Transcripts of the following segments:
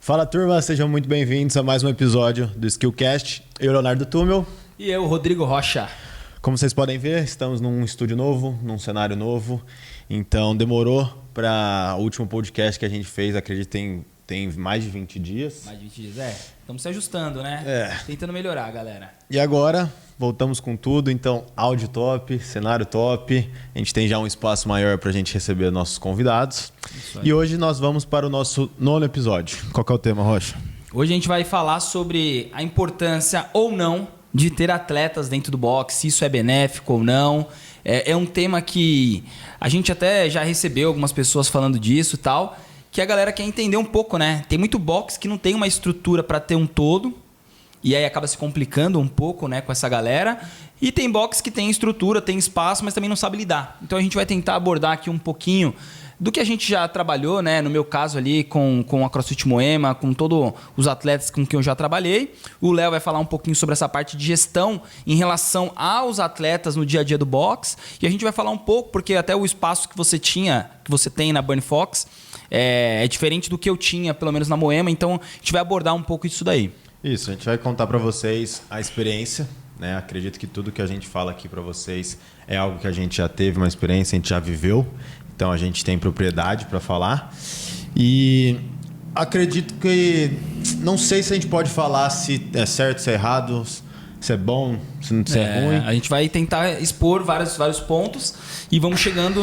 Fala turma, sejam muito bem-vindos a mais um episódio do Skillcast. Eu, Leonardo Tummel. E eu, Rodrigo Rocha. Como vocês podem ver, estamos num estúdio novo, num cenário novo. Então demorou para o último podcast que a gente fez, acredito tem mais de 20 dias. Mais de 20 dias, Estamos se ajustando, né? Tentando melhorar, galera. E agora, voltamos com tudo. Então, áudio top, cenário top. A gente tem já um espaço maior para a gente receber nossos convidados. E hoje nós vamos para o nosso 9º episódio. Qual que é o tema, Rocha? Hoje a gente vai falar sobre a importância ou não de ter atletas dentro do boxe, se isso é benéfico ou não. É um tema que a gente até já recebeu algumas pessoas falando disso e tal, que a galera quer entender um pouco, né? Tem muito boxe que não tem uma estrutura para ter um todo, e aí acaba se complicando um pouco, né, com essa galera. E tem boxe que tem estrutura, tem espaço, mas também não sabe lidar. Então a gente vai tentar abordar aqui um pouquinho do que a gente já trabalhou, né? No meu caso ali com a CrossFit Moema, com todos os atletas com quem eu já trabalhei. O Léo vai falar um pouquinho sobre essa parte de gestão em relação aos atletas no dia a dia do boxe. E a gente vai falar um pouco, porque até o espaço que você tem na Burn Fox é diferente do que eu tinha, pelo menos na Moema. Então a gente vai abordar um pouco isso daí. Isso, a gente vai contar para vocês a experiência, né? Acredito que tudo que a gente fala aqui para vocês é algo que a gente já teve uma experiência, a gente já viveu. Então a gente tem propriedade para falar. E acredito que não sei se a gente pode falar se é certo, se é errado, se é bom, se é ruim. A gente vai tentar expor vários pontos e vamos chegando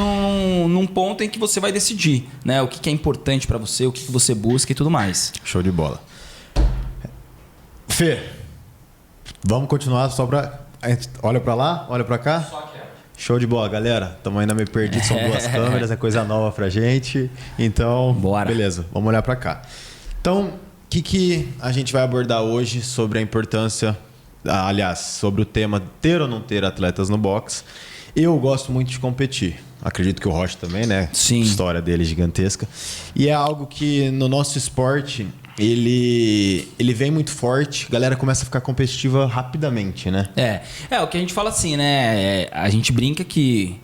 num ponto em que você vai decidir, né? O que é importante para você, o que você busca e tudo mais. Show de bola. Fê, vamos continuar só para... Olha para lá, olha para cá. Só que Show de bola, galera. Estamos ainda meio perdidos, são 2 câmeras, é coisa nova pra gente. Então, bora. Beleza, vamos olhar para cá. Então, o que a gente vai abordar hoje sobre a importância, aliás, sobre o tema ter ou não ter atletas no boxe. Eu gosto muito de competir. Acredito que o Rocha também, né? Sim. A história dele é gigantesca. E é algo que no nosso esporte... Ele vem muito forte, a galera começa a ficar competitiva rapidamente, né? O que a gente fala assim, né? A gente brinca que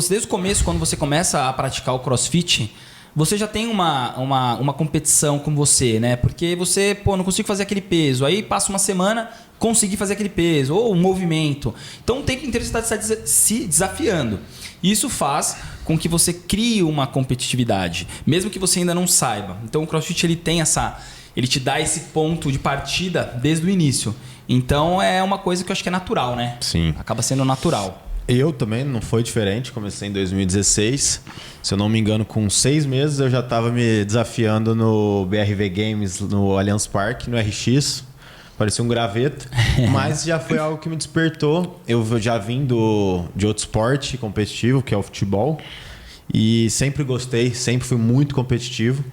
desde o começo, quando você começa a praticar o CrossFit, você já tem uma competição com você, né? Porque você, não consigo fazer aquele peso. Aí passa uma semana, consegui fazer aquele peso, ou um movimento. Então o tempo inteiro você está se desafiando. Isso faz com que você crie uma competitividade, mesmo que você ainda não saiba. Então o CrossFit ele te dá esse ponto de partida desde o início. Então é uma coisa que eu acho que é natural, né? Sim. Acaba sendo natural. Eu também não foi diferente, comecei em 2016. Se eu não me engano, com 6 meses eu já estava me desafiando no BRV Games, no Allianz Parque, no RX. Parecia um graveto, mas já foi algo que me despertou. Eu já vim de outro esporte competitivo, que é o futebol. E sempre gostei, sempre fui muito competitivo.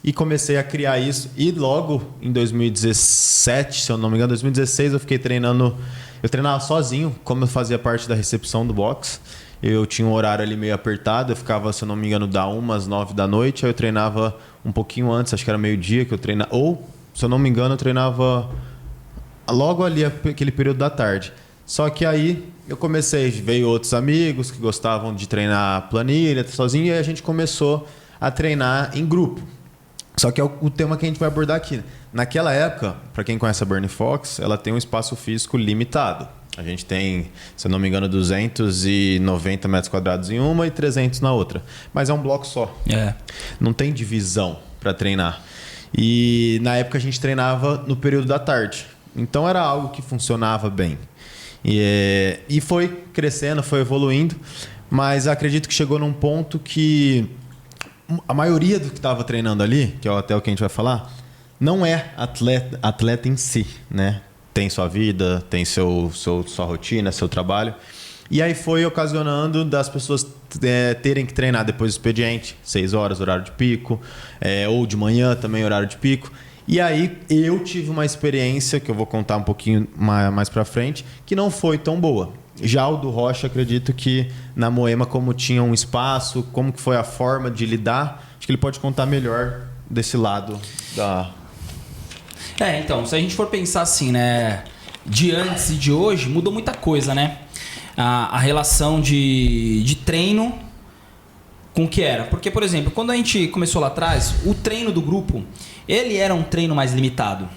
E comecei a criar isso. E logo em 2017, se eu não me engano, 2016, eu fiquei treinando. Eu treinava sozinho, como eu fazia parte da recepção do boxe. Eu tinha um horário ali meio apertado, eu ficava, se eu não me engano, da 1 às 9 da noite. Aí eu treinava um pouquinho antes, acho que era meio-dia que eu treinava. Ou, se eu não me engano, eu treinava logo ali, aquele período da tarde. Só que aí eu veio outros amigos que gostavam de treinar planilha, sozinho, e a gente começou a treinar em grupo. Só que é o tema que a gente vai abordar aqui. Naquela época, para quem conhece a Burn Fox, ela tem um espaço físico limitado. A gente tem, se eu não me engano, 290 metros quadrados em uma e 300 na outra. Mas é um bloco só. Não tem divisão para treinar. E na época a gente treinava no período da tarde. Então era algo que funcionava bem. E foi crescendo, foi evoluindo, mas acredito que chegou num ponto que a maioria do que estava treinando ali, que é até o que a gente vai falar, não é atleta em si, né? Tem sua vida, tem sua rotina, seu trabalho. E aí foi ocasionando das pessoas terem que treinar depois do expediente, 6 horas, horário de pico, ou de manhã também, horário de pico. E aí eu tive uma experiência, que eu vou contar um pouquinho mais pra frente, que não foi tão boa. Já o do Rocha, acredito que na Moema, como tinha um espaço, como que foi a forma de lidar, acho que ele pode contar melhor desse lado da... Então, se a gente for pensar assim, né, de antes e de hoje, mudou muita coisa, né? A relação de treino com o que era. Porque, por exemplo, quando a gente começou lá atrás, o treino do grupo, ele era um treino mais limitado.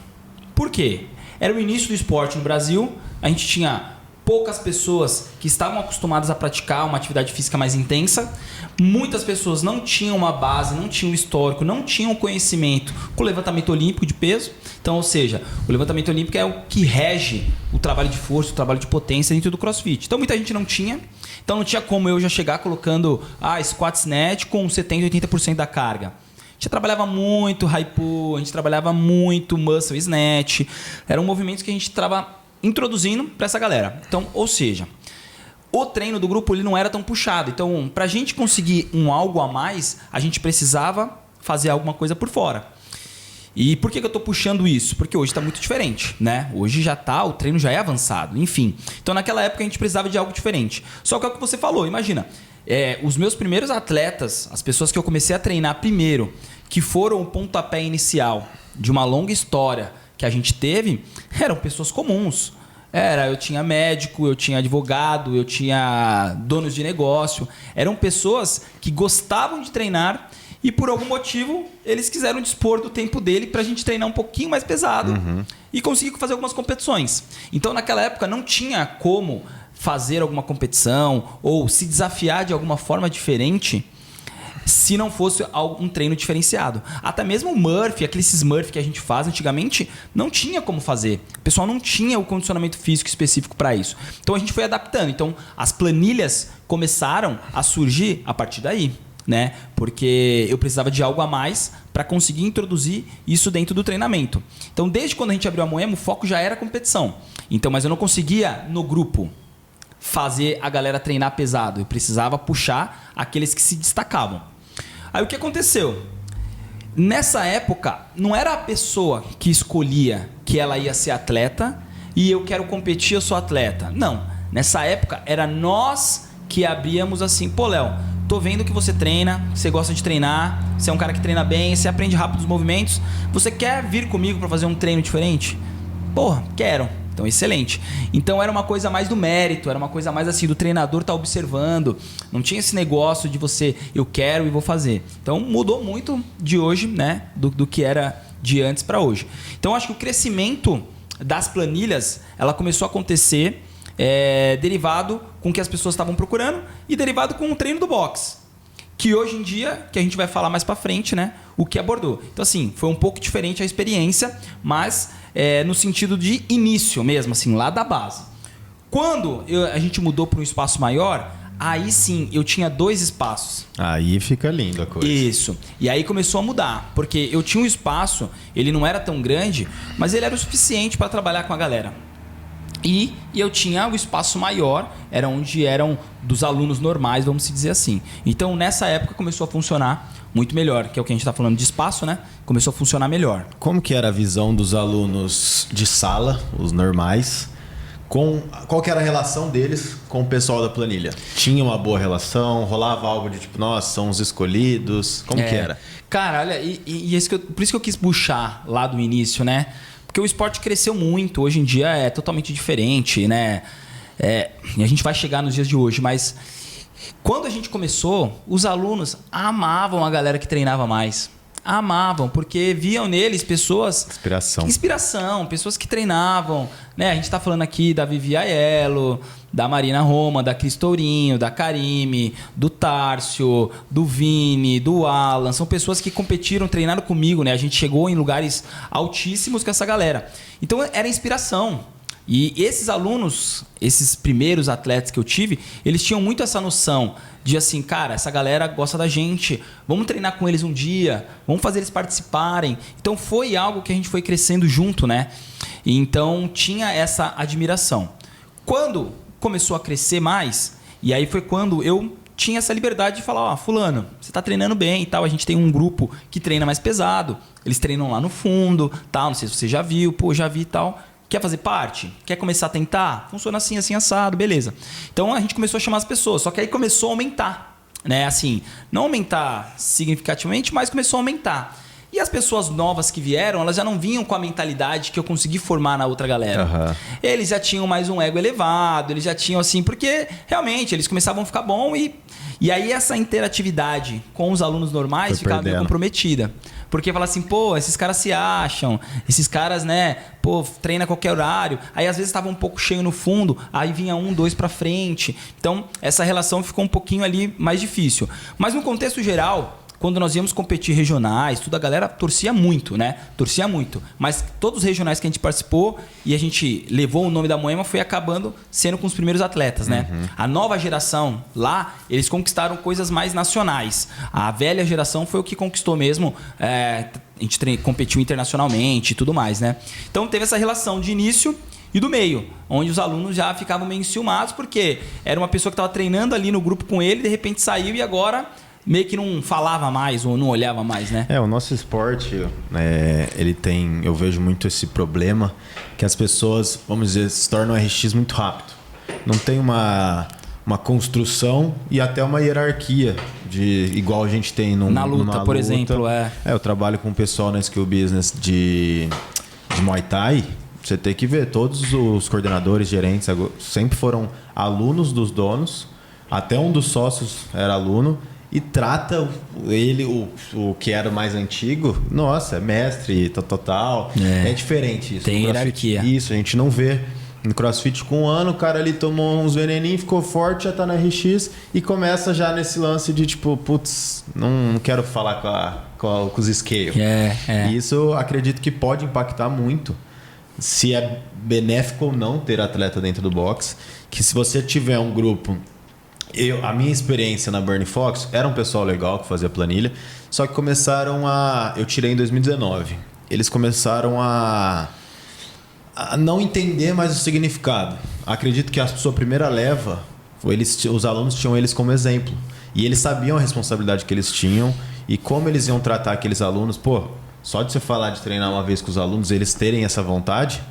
Por quê? Era o início do esporte no Brasil, a gente tinha poucas pessoas que estavam acostumadas a praticar uma atividade física mais intensa, muitas pessoas não tinham uma base, não tinham histórico, não tinham conhecimento com o levantamento olímpico de peso. Então, ou seja, o levantamento olímpico é o que rege o trabalho de força, o trabalho de potência dentro do CrossFit. Então, muita gente não tinha. Então, não tinha como eu já chegar colocando squat snatch com 70%, 80% da carga. A gente trabalhava muito high pull, a gente trabalhava muito muscle snatch. Eram movimentos que a gente estava introduzindo para essa galera. Então, ou seja, o treino do grupo ele não era tão puxado. Então, para a gente conseguir algo a mais, a gente precisava fazer alguma coisa por fora. E por que eu estou puxando isso? Porque hoje está muito diferente, né? Hoje o treino já é avançado, enfim. Então, naquela época, a gente precisava de algo diferente. Só que é o que você falou, imagina, os meus primeiros atletas, as pessoas que eu comecei a treinar primeiro, que foram o pontapé inicial de uma longa história que a gente teve, eram pessoas comuns. Eu tinha médico, eu tinha advogado, eu tinha donos de negócio. Eram pessoas que gostavam de treinar e por algum motivo eles quiseram dispor do tempo dele para a gente treinar um pouquinho mais pesado e conseguir fazer algumas competições. Então naquela época não tinha como fazer alguma competição ou se desafiar de alguma forma diferente se não fosse um treino diferenciado. Até mesmo o Murphy, aqueles Smurf que a gente faz antigamente, não tinha como fazer. O pessoal não tinha o condicionamento físico específico para isso. Então a gente foi adaptando. Então as planilhas começaram a surgir a partir daí, né? Porque eu precisava de algo a mais para conseguir introduzir isso dentro do treinamento. Então desde quando a gente abriu a Moema, o foco já era competição. Então, mas eu não conseguia no grupo fazer a galera treinar pesado. Eu precisava puxar aqueles que se destacavam. Aí o que aconteceu? Nessa época, não era a pessoa que escolhia que ela ia ser atleta e eu quero competir, eu sou atleta. Não. Nessa época, era nós que abríamos assim, pô, Léo, tô vendo que você treina, você gosta de treinar, você é um cara que treina bem, você aprende rápido os movimentos, você quer vir comigo para fazer um treino diferente? Porra, quero. Então, excelente. Então, era uma coisa mais do mérito, era uma coisa mais assim, do treinador estar observando. Não tinha esse negócio de você, eu quero e vou fazer. Então, mudou muito de hoje, né? Do que era de antes para hoje. Então, acho que o crescimento das planilhas, ela começou a acontecer derivado com o que as pessoas estavam procurando e derivado com o treino do boxe. Que hoje em dia, que a gente vai falar mais para frente, né? O que abordou. Então, assim, foi um pouco diferente a experiência, mas no sentido de início mesmo, assim, lá da base. Quando a gente mudou para um espaço maior, aí sim, eu tinha 2 espaços. Aí fica lindo a coisa. Isso. E aí começou a mudar, porque eu tinha um espaço, ele não era tão grande, mas ele era o suficiente para trabalhar com a galera. E eu tinha o espaço maior, era onde eram dos alunos normais, vamos dizer assim. Então, nessa época, começou a funcionar muito melhor, que é o que a gente está falando de espaço, né? Começou a funcionar melhor. Como que era a visão dos alunos de sala, os normais? Qual que era a relação deles com o pessoal da planilha? Tinha uma boa relação? Rolava algo de tipo, nossa, são os escolhidos? Como que era? Cara, olha, por isso que eu quis puxar lá do início, né? Porque o esporte cresceu muito, hoje em dia é totalmente diferente, né? E a gente vai chegar nos dias de hoje, mas quando a gente começou, os alunos amavam a galera que treinava mais. Amavam, porque viam neles pessoas... Inspiração, pessoas que treinavam, né? A gente está falando aqui da Vivi Aiello, da Marina Roma, da Cris Tourinho, da Karime, do Tárcio, do Vini, do Alan. São pessoas que competiram, treinaram comigo, né? A gente chegou em lugares altíssimos com essa galera. Então, era inspiração. E esses alunos, esses primeiros atletas que eu tive, eles tinham muito essa noção de assim, cara, essa galera gosta da gente, vamos treinar com eles um dia, vamos fazer eles participarem. Então foi algo que a gente foi crescendo junto, né? E então tinha essa admiração. Quando começou a crescer mais, e aí foi quando eu tinha essa liberdade de falar, fulano, você tá treinando bem e tal, a gente tem um grupo que treina mais pesado, eles treinam lá no fundo, tal, não sei se você já viu, já vi e tal. Quer fazer parte? Quer começar a tentar? Funciona assim, assim, assado, beleza. Então a gente começou a chamar as pessoas, só que aí começou a aumentar, né? Assim, não aumentar significativamente, mas começou a aumentar. E as pessoas novas que vieram, elas já não vinham com a mentalidade que eu consegui formar na outra galera. Uhum. Eles já tinham mais um ego elevado, eles já tinham assim, porque realmente eles começavam a ficar bom e aí essa interatividade com os alunos normais ficava meio comprometida. Porque fala assim, pô, esses caras se acham, esses caras, né, pô, treina a qualquer horário. Aí às vezes estava um pouco cheio no fundo, aí vinha 1, 2 para frente. Então essa relação ficou um pouquinho ali mais difícil. Mas no contexto geral, quando nós íamos competir regionais, tudo, a galera torcia muito, né? Torcia muito. Mas todos os regionais que a gente participou e a gente levou o nome da Moema foi acabando sendo com os primeiros atletas, né? Uhum. A nova geração lá, eles conquistaram coisas mais nacionais. A velha geração foi o que conquistou mesmo. A gente competiu internacionalmente e tudo mais, né? Então teve essa relação de início e do meio, onde os alunos já ficavam meio enciumados, porque era uma pessoa que estava treinando ali no grupo com ele, de repente saiu e agora meio que não falava mais ou não olhava mais, né? O nosso esporte, ele tem, eu vejo muito esse problema, que as pessoas, vamos dizer, se tornam RX muito rápido. Não tem uma construção e até uma hierarquia, igual a gente tem na luta, por exemplo. Eu trabalho com o pessoal na Skill Business de Muay Thai. Você tem que ver, todos os coordenadores, gerentes, sempre foram alunos dos donos, até um dos sócios era aluno, e trata ele, o que era o mais antigo, nossa, é mestre, total. É diferente isso. Tem hierarquia. Isso, a gente não vê. No CrossFit, com 1 ano, o cara ali tomou uns veneninhos, ficou forte, já tá na RX e começa já nesse lance de tipo, putz, não quero falar com os scale. E isso eu acredito que pode impactar muito se é benéfico ou não ter atleta dentro do box. Que se você tiver um grupo... A minha experiência na Burning Fox era um pessoal legal que fazia planilha, só que começaram eu tirei em 2019. Eles começaram a não entender mais o significado. Acredito que a sua primeira leva, os alunos tinham eles como exemplo. E eles sabiam a responsabilidade que eles tinham e como eles iam tratar aqueles alunos. Pô, só de você falar de treinar uma vez com os alunos, eles terem essa vontade...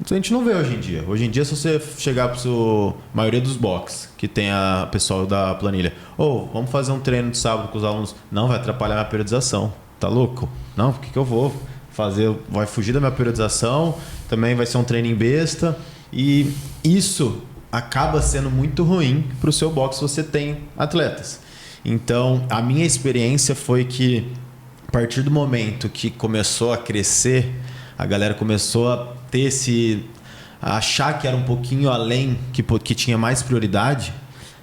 Isso a gente não vê hoje em dia. Hoje em dia, se você chegar para a maioria dos box, que tem a pessoal da planilha, vamos fazer um treino de sábado com os alunos. Não, vai atrapalhar a minha periodização. Tá louco? Não, o que eu vou fazer? Vai fugir da minha periodização, também vai ser um treininho besta. E isso acaba sendo muito ruim para o seu box se você tem atletas. Então, a minha experiência foi que, a partir do momento que começou a crescer, a galera começou a ter a achar que era um pouquinho além, que tinha mais prioridade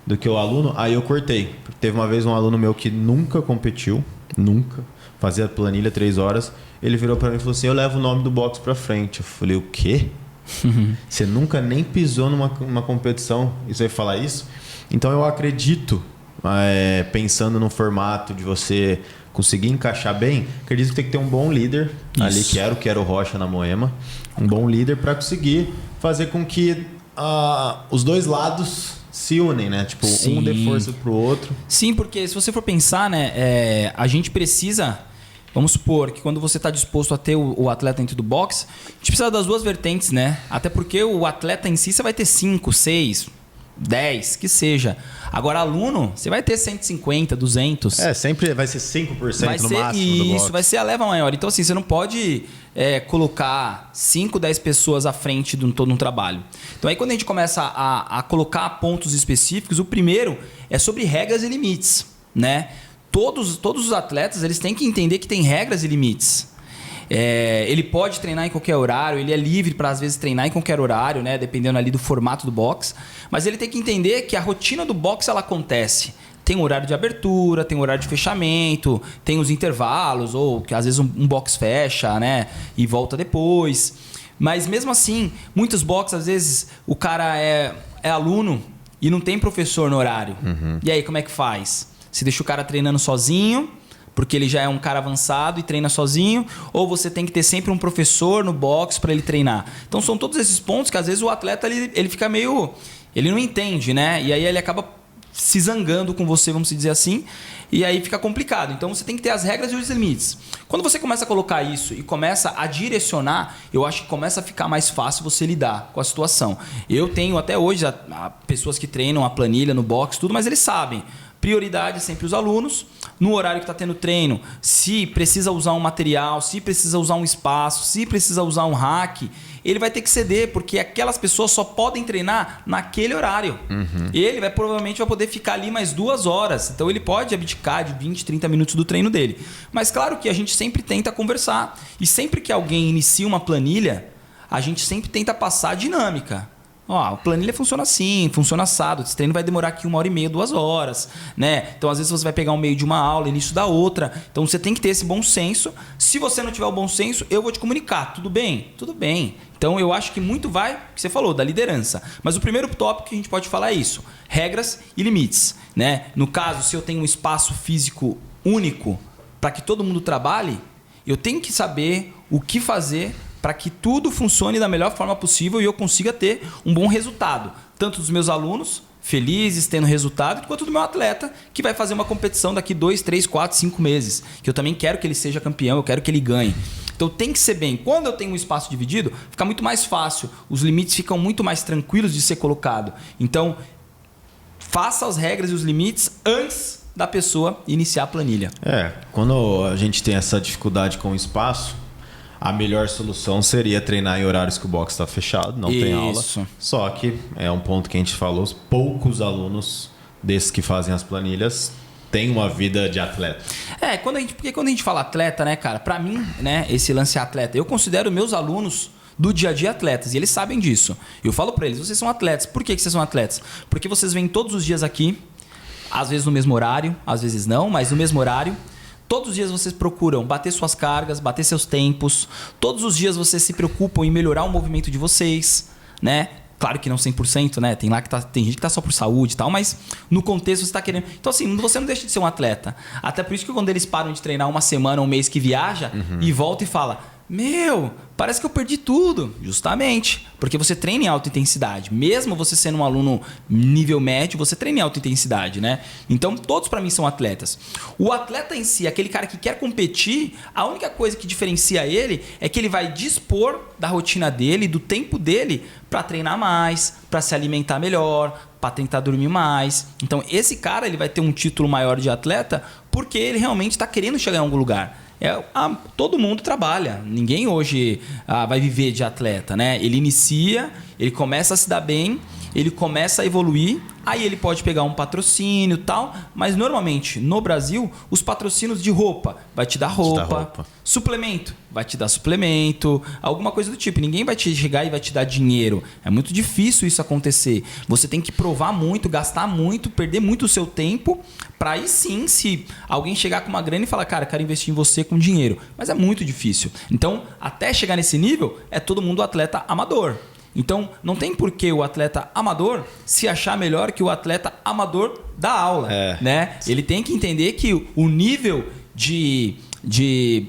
do que o aluno, aí eu cortei. Teve uma vez um aluno meu que nunca competiu, fazia planilha 3 horas, ele virou para mim e falou assim, eu levo o nome do box para frente. Eu falei, o quê? Você nunca nem pisou numa competição e você vai falar isso? Então eu acredito, pensando no formato de você conseguir encaixar bem, acredito que tem que ter um bom líder ali, que era o Rocha na Moema, um bom líder para conseguir fazer com que os dois lados se unem, né? Tipo, um dê força pro outro. Sim, porque se você for pensar, né, a gente precisa, vamos supor que quando você está disposto a ter o atleta dentro do box, a gente precisa das duas vertentes, né? Até porque o atleta em si você vai ter 5, 6, 10, que seja. Agora, aluno, você vai ter 150, 200. Sempre vai ser 5% no máximo do box. Isso, vai ser a leva maior. Então, assim, você não pode colocar 5, 10 pessoas à frente de todo um trabalho. Então, aí quando a gente começa a colocar pontos específicos, o primeiro é sobre regras e limites, né? Todos os atletas, eles têm que entender que tem regras e limites. Ele pode treinar em qualquer horário, ele é livre para às vezes treinar em qualquer horário, né? Dependendo ali do formato do box, mas ele tem que entender que a rotina do box ela acontece. Tem um horário de abertura, tem um horário de fechamento, tem os intervalos, ou que às vezes um box fecha, né? E volta depois. Mas mesmo assim, muitos boxes, às vezes, o cara é aluno e não tem professor no horário. Uhum. E aí, como é que faz? Você deixa o cara treinando sozinho, porque ele já é um cara avançado e treina sozinho, ou você tem que ter sempre um professor no box para ele treinar. Então são todos esses pontos que às vezes o atleta ele fica meio... Ele não entende, né? E aí ele acaba se zangando com você, vamos dizer assim, e aí fica complicado. Então você tem que ter as regras e os limites. Quando você começa a colocar isso e começa a direcionar, eu acho que começa a ficar mais fácil você lidar com a situação. Eu tenho até hoje pessoas que treinam a planilha no box, tudo, mas eles sabem. Prioridade sempre os alunos. No horário que está tendo treino, se precisa usar um material, se precisa usar um espaço, se precisa usar um hack, ele vai ter que ceder, porque aquelas pessoas só podem treinar naquele horário. Ele provavelmente vai poder ficar ali mais 2 horas. Então ele pode abdicar de 20, 30 minutos do treino dele. Mas claro que a gente sempre tenta conversar. E sempre que alguém inicia uma planilha, a gente sempre tenta passar a dinâmica. Ó, a planilha funciona assim, funciona assado. Esse treino vai demorar aqui 1h30, 2 horas, né? Então, às vezes, você vai pegar um meio de uma aula, início da outra. Então, você tem que ter esse bom senso. Se você não tiver o bom senso, eu vou te comunicar. Tudo bem? Tudo bem. Então, eu acho que muito vai, que você falou, da liderança. Mas o primeiro tópico que a gente pode falar é isso. Regras e limites, né? No caso, se eu tenho um espaço físico único para que todo mundo trabalhe, eu tenho que saber o que fazer para que tudo funcione da melhor forma possível e eu consiga ter um bom resultado. Tanto dos meus alunos, felizes, tendo resultado, quanto do meu atleta, que vai fazer uma competição daqui 2, 3, 4, 5 meses. Que eu também quero que ele seja campeão, eu quero que ele ganhe. Então tem que ser bem. Quando eu tenho um espaço dividido, fica muito mais fácil. Os limites ficam muito mais tranquilos de ser colocado. Então, faça as regras e os limites antes da pessoa iniciar a planilha. Quando a gente tem essa dificuldade com o espaço, a melhor solução seria treinar em horários que o box está fechado, não tem aula. Só que é um ponto que a gente falou, poucos alunos desses que fazem as planilhas têm uma vida de atleta. Porque quando a gente fala atleta, né, cara, pra mim, né, esse lance atleta, eu considero meus alunos do dia a dia atletas, e eles sabem disso. Eu falo pra eles, vocês são atletas. Por que vocês são atletas? Porque vocês vêm todos os dias aqui, às vezes no mesmo horário, às vezes não, mas no mesmo horário. Todos os dias vocês procuram bater suas cargas, bater seus tempos. Todos os dias vocês se preocupam em melhorar o movimento de vocês, né? Claro que não 100%, né? Tem gente que tá só por saúde e tal, mas no contexto você tá querendo... Então assim, você não deixa de ser um atleta. Até por isso que quando eles param de treinar uma semana, um mês que viaja, e volta e fala... Meu, parece que eu perdi tudo. Justamente, porque você treina em alta intensidade. Mesmo você sendo um aluno nível médio, você treina em alta intensidade, né? Então, todos para mim são atletas. O atleta em si, aquele cara que quer competir, a única coisa que diferencia ele é que ele vai dispor da rotina dele, do tempo dele, para treinar mais, para se alimentar melhor, para tentar dormir mais. Então, esse cara ele vai ter um título maior de atleta porque ele realmente está querendo chegar em algum lugar. Todo mundo trabalha. Ninguém hoje vai viver de atleta, né? Ele inicia, ele começa a se dar bem, ele começa a evoluir, aí ele pode pegar um patrocínio e tal, mas normalmente no Brasil os patrocínios de roupa vai te dar roupa, suplemento vai te dar suplemento, alguma coisa do tipo. Ninguém vai te chegar e vai te dar dinheiro. É muito difícil isso acontecer. Você tem que provar muito, gastar muito, perder muito o seu tempo para aí sim, se alguém chegar com uma grana e falar, cara, quero investir em você com dinheiro. Mas é muito difícil. Então, até chegar nesse nível, é todo mundo atleta amador. Então, não tem por que o atleta amador se achar melhor que o atleta amador da aula, né? Ele tem que entender que o nível de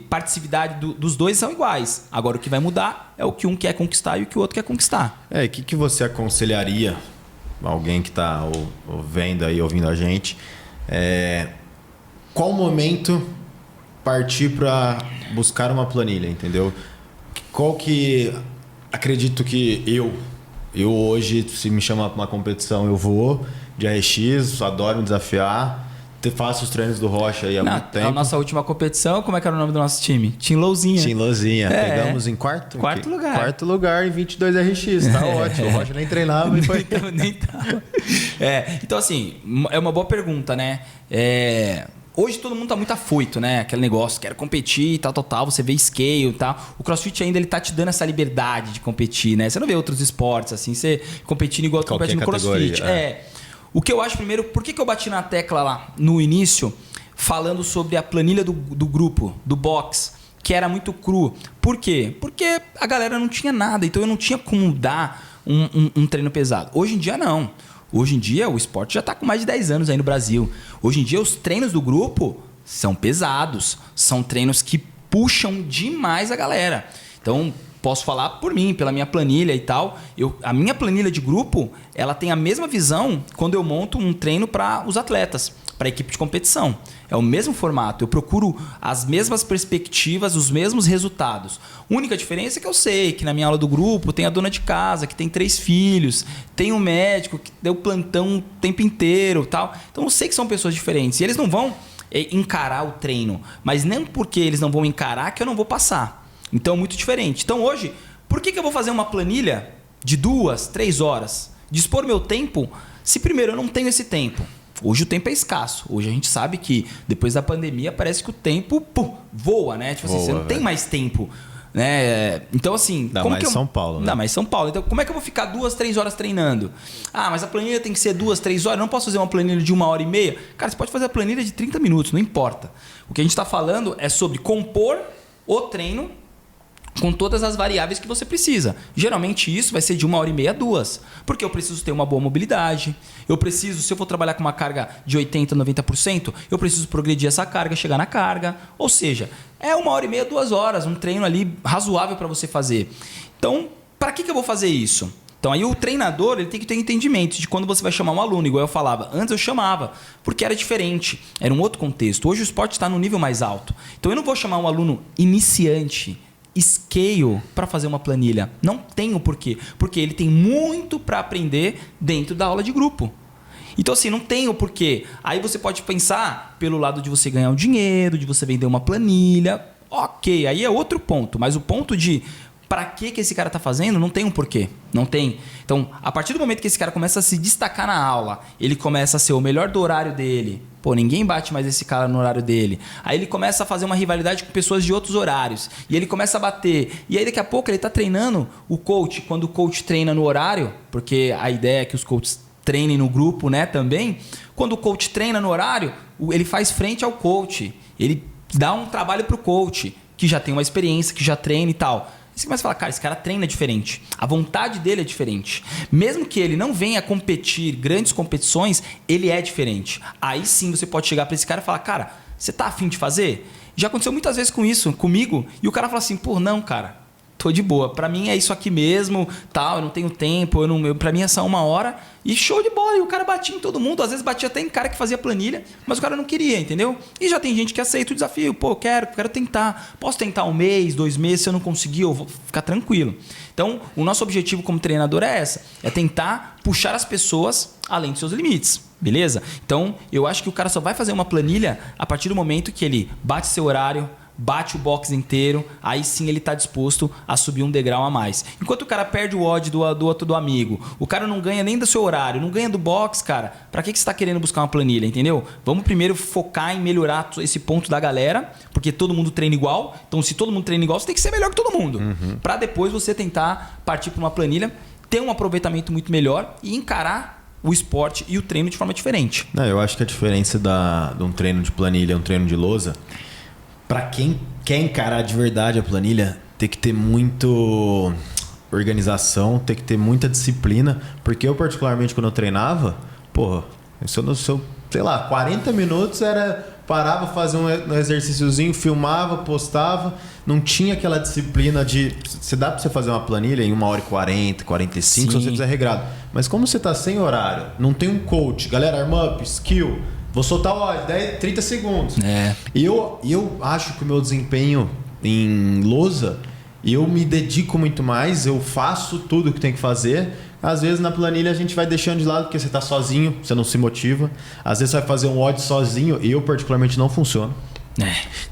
participividade dos dois são iguais. Agora, o que vai mudar é o que um quer conquistar e o que o outro quer conquistar. E o que você aconselharia alguém que está vendo aí, ouvindo a gente? Qual momento partir para buscar uma planilha, entendeu? Qual que... Acredito que eu hoje, se me chamar para uma competição, eu vou de RX, adoro me desafiar, faço os treinos do Rocha aí há muito tempo. A nossa última competição, como é que era o nome do nosso time? Team Lousinha. Team Lousinha. Pegamos em quarto lugar. Quarto lugar em 22 RX, tá ótimo. O Rocha nem treinava e foi... nem tava. Então assim, é uma boa pergunta, né? Hoje todo mundo tá muito afoito, né? Aquele negócio, quero competir, tal. Você vê scale e tal. O CrossFit ainda ele tá te dando essa liberdade de competir, né? Você não vê outros esportes assim, você competindo igual tu compete no CrossFit. O que eu acho primeiro, por que eu bati na tecla lá no início, falando sobre a planilha do grupo, do box, que era muito cru. Por quê? Porque a galera não tinha nada, então eu não tinha como dar um treino pesado. Hoje em dia não. Hoje em dia o esporte já está com mais de 10 anos aí no Brasil. Hoje em dia os treinos do grupo são pesados. São treinos que puxam demais a galera. Então, posso falar por mim, pela minha planilha e tal. A minha planilha de grupo, ela tem a mesma visão quando eu monto um treino para os atletas. para a equipe de competição. É o mesmo formato. Eu procuro as mesmas perspectivas, os mesmos resultados. A única diferença é que eu sei que na minha aula do grupo tem a dona de casa, que tem 3 filhos, tem um médico que deu plantão o tempo inteiro, tal. Então eu sei que são pessoas diferentes. E eles não vão encarar o treino, mas nem porque eles não vão encarar que eu não vou passar. Então é muito diferente. Então hoje, por que eu vou fazer uma planilha de 2, 3 horas? Dispor meu tempo, se primeiro eu não tenho esse tempo. Hoje o tempo é escasso. Hoje a gente sabe que depois da pandemia parece que o tempo voa, né? Tipo assim, você não tem mais tempo, né? Então assim... Dá mais São Paulo, né? Dá mais São Paulo. Então como é que eu vou ficar 2, 3 horas treinando? Ah, mas a planilha tem que ser 2, 3 horas. Eu não posso fazer uma planilha de 1h30? Cara, você pode fazer a planilha de 30 minutos, não importa. O que a gente está falando é sobre compor o treino com todas as variáveis que você precisa. Geralmente isso vai ser de 1h30 a 2. Porque eu preciso ter uma boa mobilidade. Eu preciso, se eu for trabalhar com uma carga de 80%, 90%, eu preciso progredir essa carga, chegar na carga. Ou seja, é 1h30, 2 horas, um treino ali razoável para você fazer. Então, para que eu vou fazer isso? Então aí o treinador ele tem que ter entendimento de quando você vai chamar um aluno, igual eu falava. Antes eu chamava, porque era diferente, era um outro contexto. Hoje o esporte está no nível mais alto. Então eu não vou chamar um aluno iniciante, scale, para fazer uma planilha. Não tenho porquê. Porque ele tem muito para aprender dentro da aula de grupo. Então assim, não tenho porquê. Aí você pode pensar pelo lado de você ganhar um dinheiro, de você vender uma planilha. Ok, aí é outro ponto. Mas o ponto de para que esse cara está fazendo, não tem um porquê. Não tem. Então, a partir do momento que esse cara começa a se destacar na aula, ele começa a ser o melhor do horário dele. Pô, ninguém bate mais esse cara no horário dele. Aí ele começa a fazer uma rivalidade com pessoas de outros horários. E ele começa a bater. E aí daqui a pouco ele está treinando o coach. Quando o coach treina no horário, porque a ideia é que os coaches treinem no grupo, né, também. Quando o coach treina no horário, ele faz frente ao coach. Ele dá um trabalho para o coach, que já tem uma experiência, que já treina e tal. Você começa a falar, cara, esse cara treina diferente. A vontade dele é diferente. Mesmo que ele não venha competir grandes competições, ele é diferente. Aí sim você pode chegar para esse cara e falar, cara, você tá afim de fazer? Já aconteceu muitas vezes com isso, comigo. E o cara fala assim, pô, não, cara, tô de boa. Pra mim é isso aqui mesmo, tal, eu não tenho tempo, pra mim é só 1 hora. E show de bola. E o cara batia em todo mundo. Às vezes batia até em cara que fazia planilha, mas o cara não queria, entendeu? E já tem gente que aceita o desafio. Pô, eu quero tentar. Posso tentar 1 mês, 2 meses, se eu não conseguir, eu vou ficar tranquilo. Então, o nosso objetivo como treinador é essa. É tentar puxar as pessoas além dos seus limites. Beleza? Então, eu acho que o cara só vai fazer uma planilha a partir do momento que ele bate seu horário, bate o box inteiro, aí sim ele está disposto a subir um degrau a mais. Enquanto o cara perde o odd do amigo, o cara não ganha nem do seu horário, não ganha do box, cara, para que você está querendo buscar uma planilha, entendeu? Vamos primeiro focar em melhorar esse ponto da galera, porque todo mundo treina igual, então se todo mundo treina igual, você tem que ser melhor que todo mundo, para depois você tentar partir para uma planilha, ter um aproveitamento muito melhor e encarar o esporte e o treino de forma diferente. Não, eu acho que a diferença de um treino de planilha e um treino de lousa, para quem quer encarar de verdade a planilha, tem que ter muito organização, tem que ter muita disciplina. Porque eu, particularmente, quando eu treinava, porra, sei lá, 40 minutos parava, fazia um exercíciozinho, filmava, postava. Não tinha aquela disciplina de... Se dá pra você fazer uma planilha em 1h40, 45, se você fizer regrado. Mas como você tá sem horário, não tem um coach, galera, arm up, skill... Vou soltar o 10, 30 segundos. E eu acho que o meu desempenho em lousa, eu me dedico muito mais, eu faço tudo o que tem que fazer. Às vezes na planilha a gente vai deixando de lado porque você está sozinho, você não se motiva. Às vezes você vai fazer um odd sozinho e eu particularmente não funciono.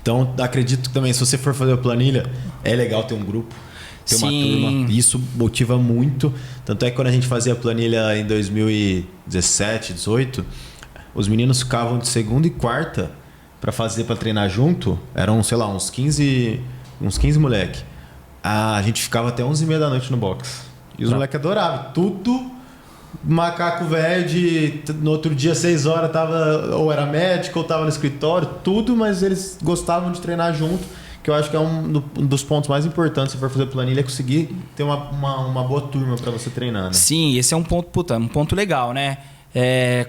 Então acredito que também se você for fazer a planilha, é legal ter um grupo, ter uma turma. Isso motiva muito. Tanto é que quando a gente fazia a planilha em 2017, 2018... Os meninos ficavam de segunda e quarta para treinar junto. Eram, sei lá, uns 15 moleque. A gente ficava até 11h30 da noite no box. E os moleques adoravam. Tudo macaco velho no outro dia, 6 horas, tava, ou era médico, ou tava no escritório. Tudo, mas eles gostavam de treinar junto. Que eu acho que é um dos pontos mais importantes se for fazer planilha, é conseguir ter uma boa turma para você treinar, né? Sim, esse é um ponto legal, né?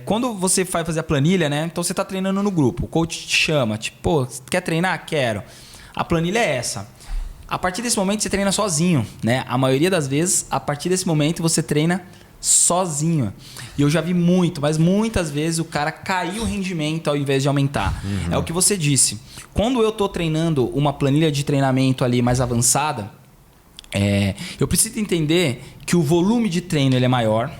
Quando você vai fazer a planilha, né? Então você está treinando no grupo, o coach te chama, tipo, pô, quer treinar? Quero. A planilha é essa. A partir desse momento você treina sozinho, né? A maioria das vezes, a partir desse momento você treina sozinho. E eu já vi muito, mas muitas vezes o cara caiu o rendimento ao invés de aumentar. É o que você disse. Quando eu tô treinando uma planilha de treinamento ali mais avançada, eu preciso entender que o volume de treino ele é maior,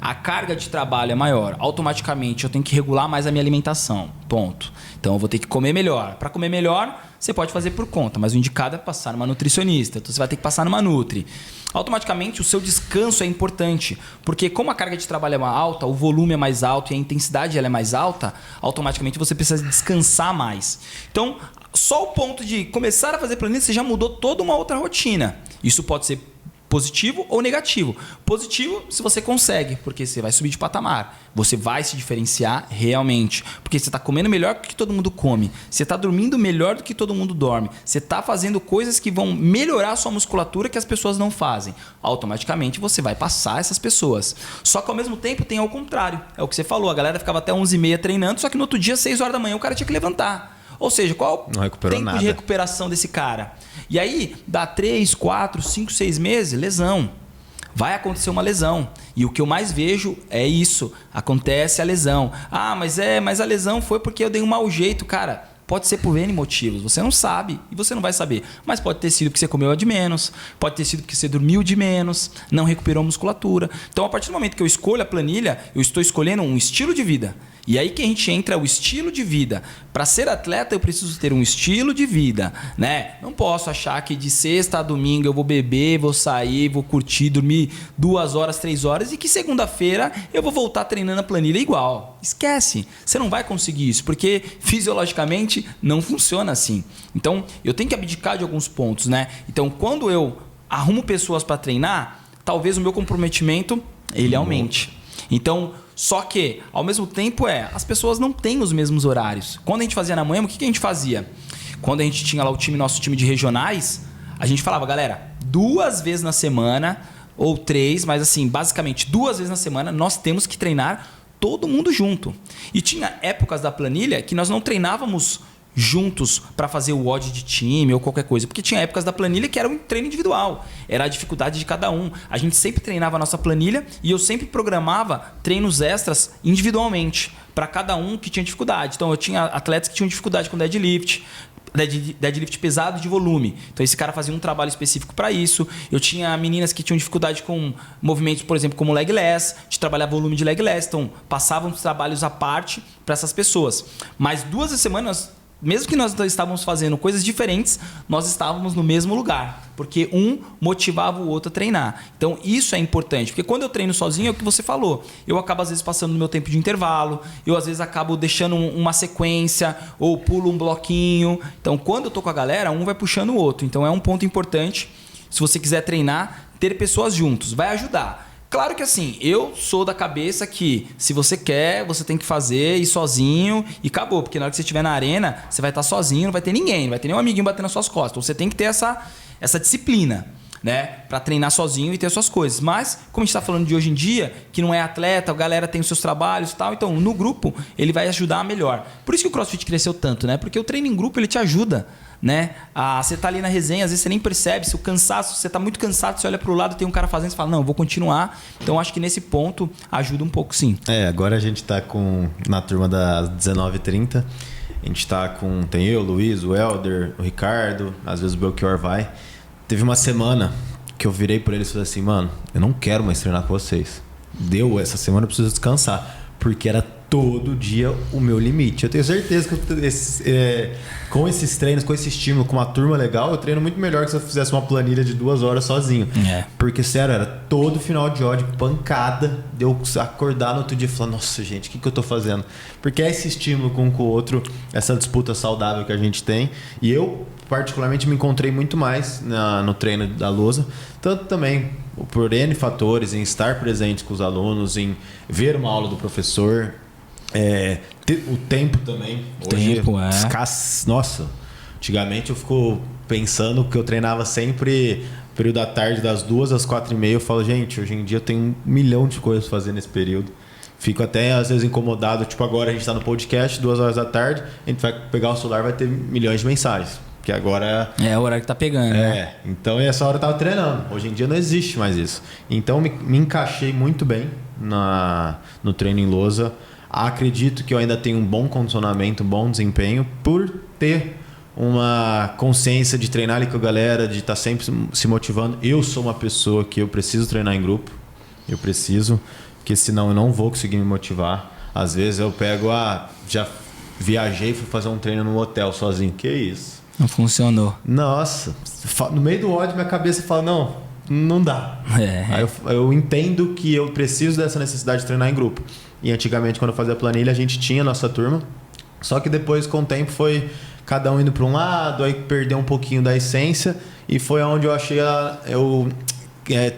a carga de trabalho é maior. Automaticamente eu tenho que regular mais a minha alimentação. Ponto. Então eu vou ter que comer melhor. Para comer melhor, você pode fazer por conta, mas o indicado é passar numa nutricionista. Então você vai ter que passar numa Nutri. Automaticamente o seu descanso é importante, porque como a carga de trabalho é mais alta, o volume é mais alto e a intensidade ela é mais alta, automaticamente você precisa descansar mais. Então, só o ponto de começar a fazer planilha, você já mudou toda uma outra rotina. Isso pode ser positivo ou negativo. Positivo se você consegue, porque você vai subir de patamar. Você vai se diferenciar realmente. Porque você está comendo melhor do que todo mundo come. Você está dormindo melhor do que todo mundo dorme. Você está fazendo coisas que vão melhorar a sua musculatura que as pessoas não fazem. Automaticamente você vai passar essas pessoas. Só que ao mesmo tempo tem ao contrário. É o que você falou. A galera ficava até 11h30 treinando, só que no outro dia, 6 horas da manhã, o cara tinha que levantar. Ou seja, qual o tempo de recuperação desse cara? E aí, dá 3, 4, 5, 6 meses, lesão. Vai acontecer uma lesão. E o que eu mais vejo é isso. Acontece a lesão. Ah, mas a lesão foi porque eu dei um mau jeito. Cara, pode ser por N motivos. Você não sabe e você não vai saber. Mas pode ter sido porque você comeu de menos. Pode ter sido porque você dormiu de menos. Não recuperou a musculatura. Então, a partir do momento que eu escolho a planilha, eu estou escolhendo um estilo de vida. E aí que a gente entra o estilo de vida. Para ser atleta, eu preciso ter um estilo de vida, né? Não posso achar que de sexta a domingo eu vou beber, vou sair, vou curtir, dormir 2 horas, 3 horas e que segunda-feira eu vou voltar treinando a planilha igual. Esquece. Você não vai conseguir isso, porque fisiologicamente não funciona assim. Então, eu tenho que abdicar de alguns pontos, né? Então, quando eu arrumo pessoas para treinar, talvez o meu comprometimento ele aumente. Então, só que, ao mesmo tempo, as pessoas não têm os mesmos horários. Quando a gente fazia na manhã, o que a gente fazia? Quando a gente tinha lá nosso time de regionais, a gente falava, galera, 2 vezes na semana, ou 3, mas assim, basicamente 2 vezes na semana, nós temos que treinar todo mundo junto. E tinha épocas da planilha que nós não treinávamos juntos para fazer o WOD de time ou qualquer coisa, porque tinha épocas da planilha que era um treino individual, era a dificuldade de cada um. A gente sempre treinava a nossa planilha e eu sempre programava treinos extras individualmente para cada um que tinha dificuldade. Então eu tinha atletas que tinham dificuldade com deadlift pesado de volume. Então esse cara fazia um trabalho específico para isso. Eu tinha meninas que tinham dificuldade com movimentos, por exemplo, como leg less, de trabalhar volume de leg less. Então passavam os trabalhos à parte para essas pessoas. Mas 2 semanas, mesmo que nós estávamos fazendo coisas diferentes, nós estávamos no mesmo lugar, porque um motivava o outro a treinar. Então isso é importante, porque quando eu treino sozinho é o que você falou, eu acabo às vezes passando no meu tempo de intervalo, eu às vezes acabo deixando uma sequência ou pulo um bloquinho. Então quando eu tô com a galera, um vai puxando o outro. Então é um ponto importante, se você quiser treinar, ter pessoas juntos, vai ajudar. Claro que assim, eu sou da cabeça que se você quer, você tem que fazer e sozinho e acabou. Porque na hora que você estiver na arena, você vai estar sozinho, não vai ter ninguém, não vai ter nenhum amiguinho batendo nas suas costas. Então você tem que ter essa disciplina, né? Pra treinar sozinho e ter as suas coisas. Mas, como a gente tá falando de hoje em dia, que não é atleta, a galera tem os seus trabalhos e tal, então no grupo ele vai ajudar melhor. Por isso que o CrossFit cresceu tanto, né? Porque o treino em grupo ele te ajuda, né? Você tá ali na resenha, às vezes você nem percebe, se o cansaço, você tá muito cansado, você olha pro lado, tem um cara fazendo, você fala, não, eu vou continuar. Então acho que nesse ponto ajuda um pouco sim. Agora a gente tá na turma das 19h30, a gente tá tem eu, o Luiz, o Helder, o Ricardo, às vezes o Belchior vai. Teve uma semana que eu virei por eles e falei assim, mano, eu não quero mais treinar com vocês. Essa semana eu preciso descansar, porque era todo dia o meu limite. Eu tenho certeza que com esses treinos, com esse estímulo, com uma turma legal, eu treino muito melhor que se eu fizesse uma planilha de 2 horas sozinho. Porque, sério, era todo final de ódio, pancada, de eu acordar no outro dia e falar, nossa, gente, o que eu tô fazendo? Porque é esse estímulo com o outro, essa disputa saudável que a gente tem. E eu, particularmente, me encontrei muito mais no treino da lousa, tanto também por N fatores, em estar presente com os alunos, em ver uma aula do professor, o tempo também. Hoje, nossa, antigamente eu fico pensando que eu treinava sempre período da tarde, das 2 às 4h30. Eu falo, gente, hoje em dia eu tenho 1 milhão de coisas pra fazer nesse período. Fico até às vezes incomodado. Tipo, agora a gente tá no podcast, 2 horas da tarde, a gente vai pegar o celular, vai ter milhões de mensagens. porque agora... É o horário que tá pegando, né? Então essa hora eu tava treinando. Hoje em dia não existe mais isso. Então me encaixei muito bem no treino em lousa. Acredito que eu ainda tenho um bom condicionamento, um bom desempenho, por ter uma consciência de treinar ali com a galera, de estar sempre se motivando. Eu sou uma pessoa que eu preciso treinar em grupo. Eu preciso, porque senão eu não vou conseguir me motivar. Às vezes eu pego, já viajei e fui fazer um treino no hotel sozinho. Que isso? Não funcionou. Nossa, no meio do ódio minha cabeça fala, não dá. Aí eu entendo que eu preciso dessa necessidade de treinar em grupo. E antigamente, quando eu fazia a planilha, a gente tinha a nossa turma. Só que depois, com o tempo, foi cada um indo para um lado, aí perdeu um pouquinho da essência. E foi onde eu achei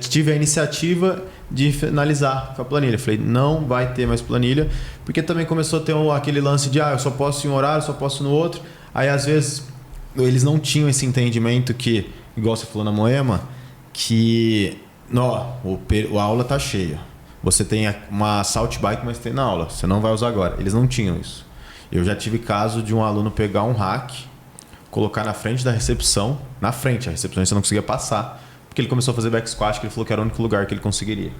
tive a iniciativa de finalizar com a planilha. Falei, não vai ter mais planilha, porque também começou a ter aquele lance de eu só posso em um horário, só posso no outro. Aí às vezes eles não tinham esse entendimento que, igual você falou na Moema, que a aula tá cheia. Você tem uma salt bike, mas tem na aula. Você não vai usar agora. Eles não tinham isso. Eu já tive caso de um aluno pegar um rack, colocar na frente da recepção, a recepção você não conseguia passar, porque ele começou a fazer back squat, que ele falou que era o único lugar que ele conseguiria.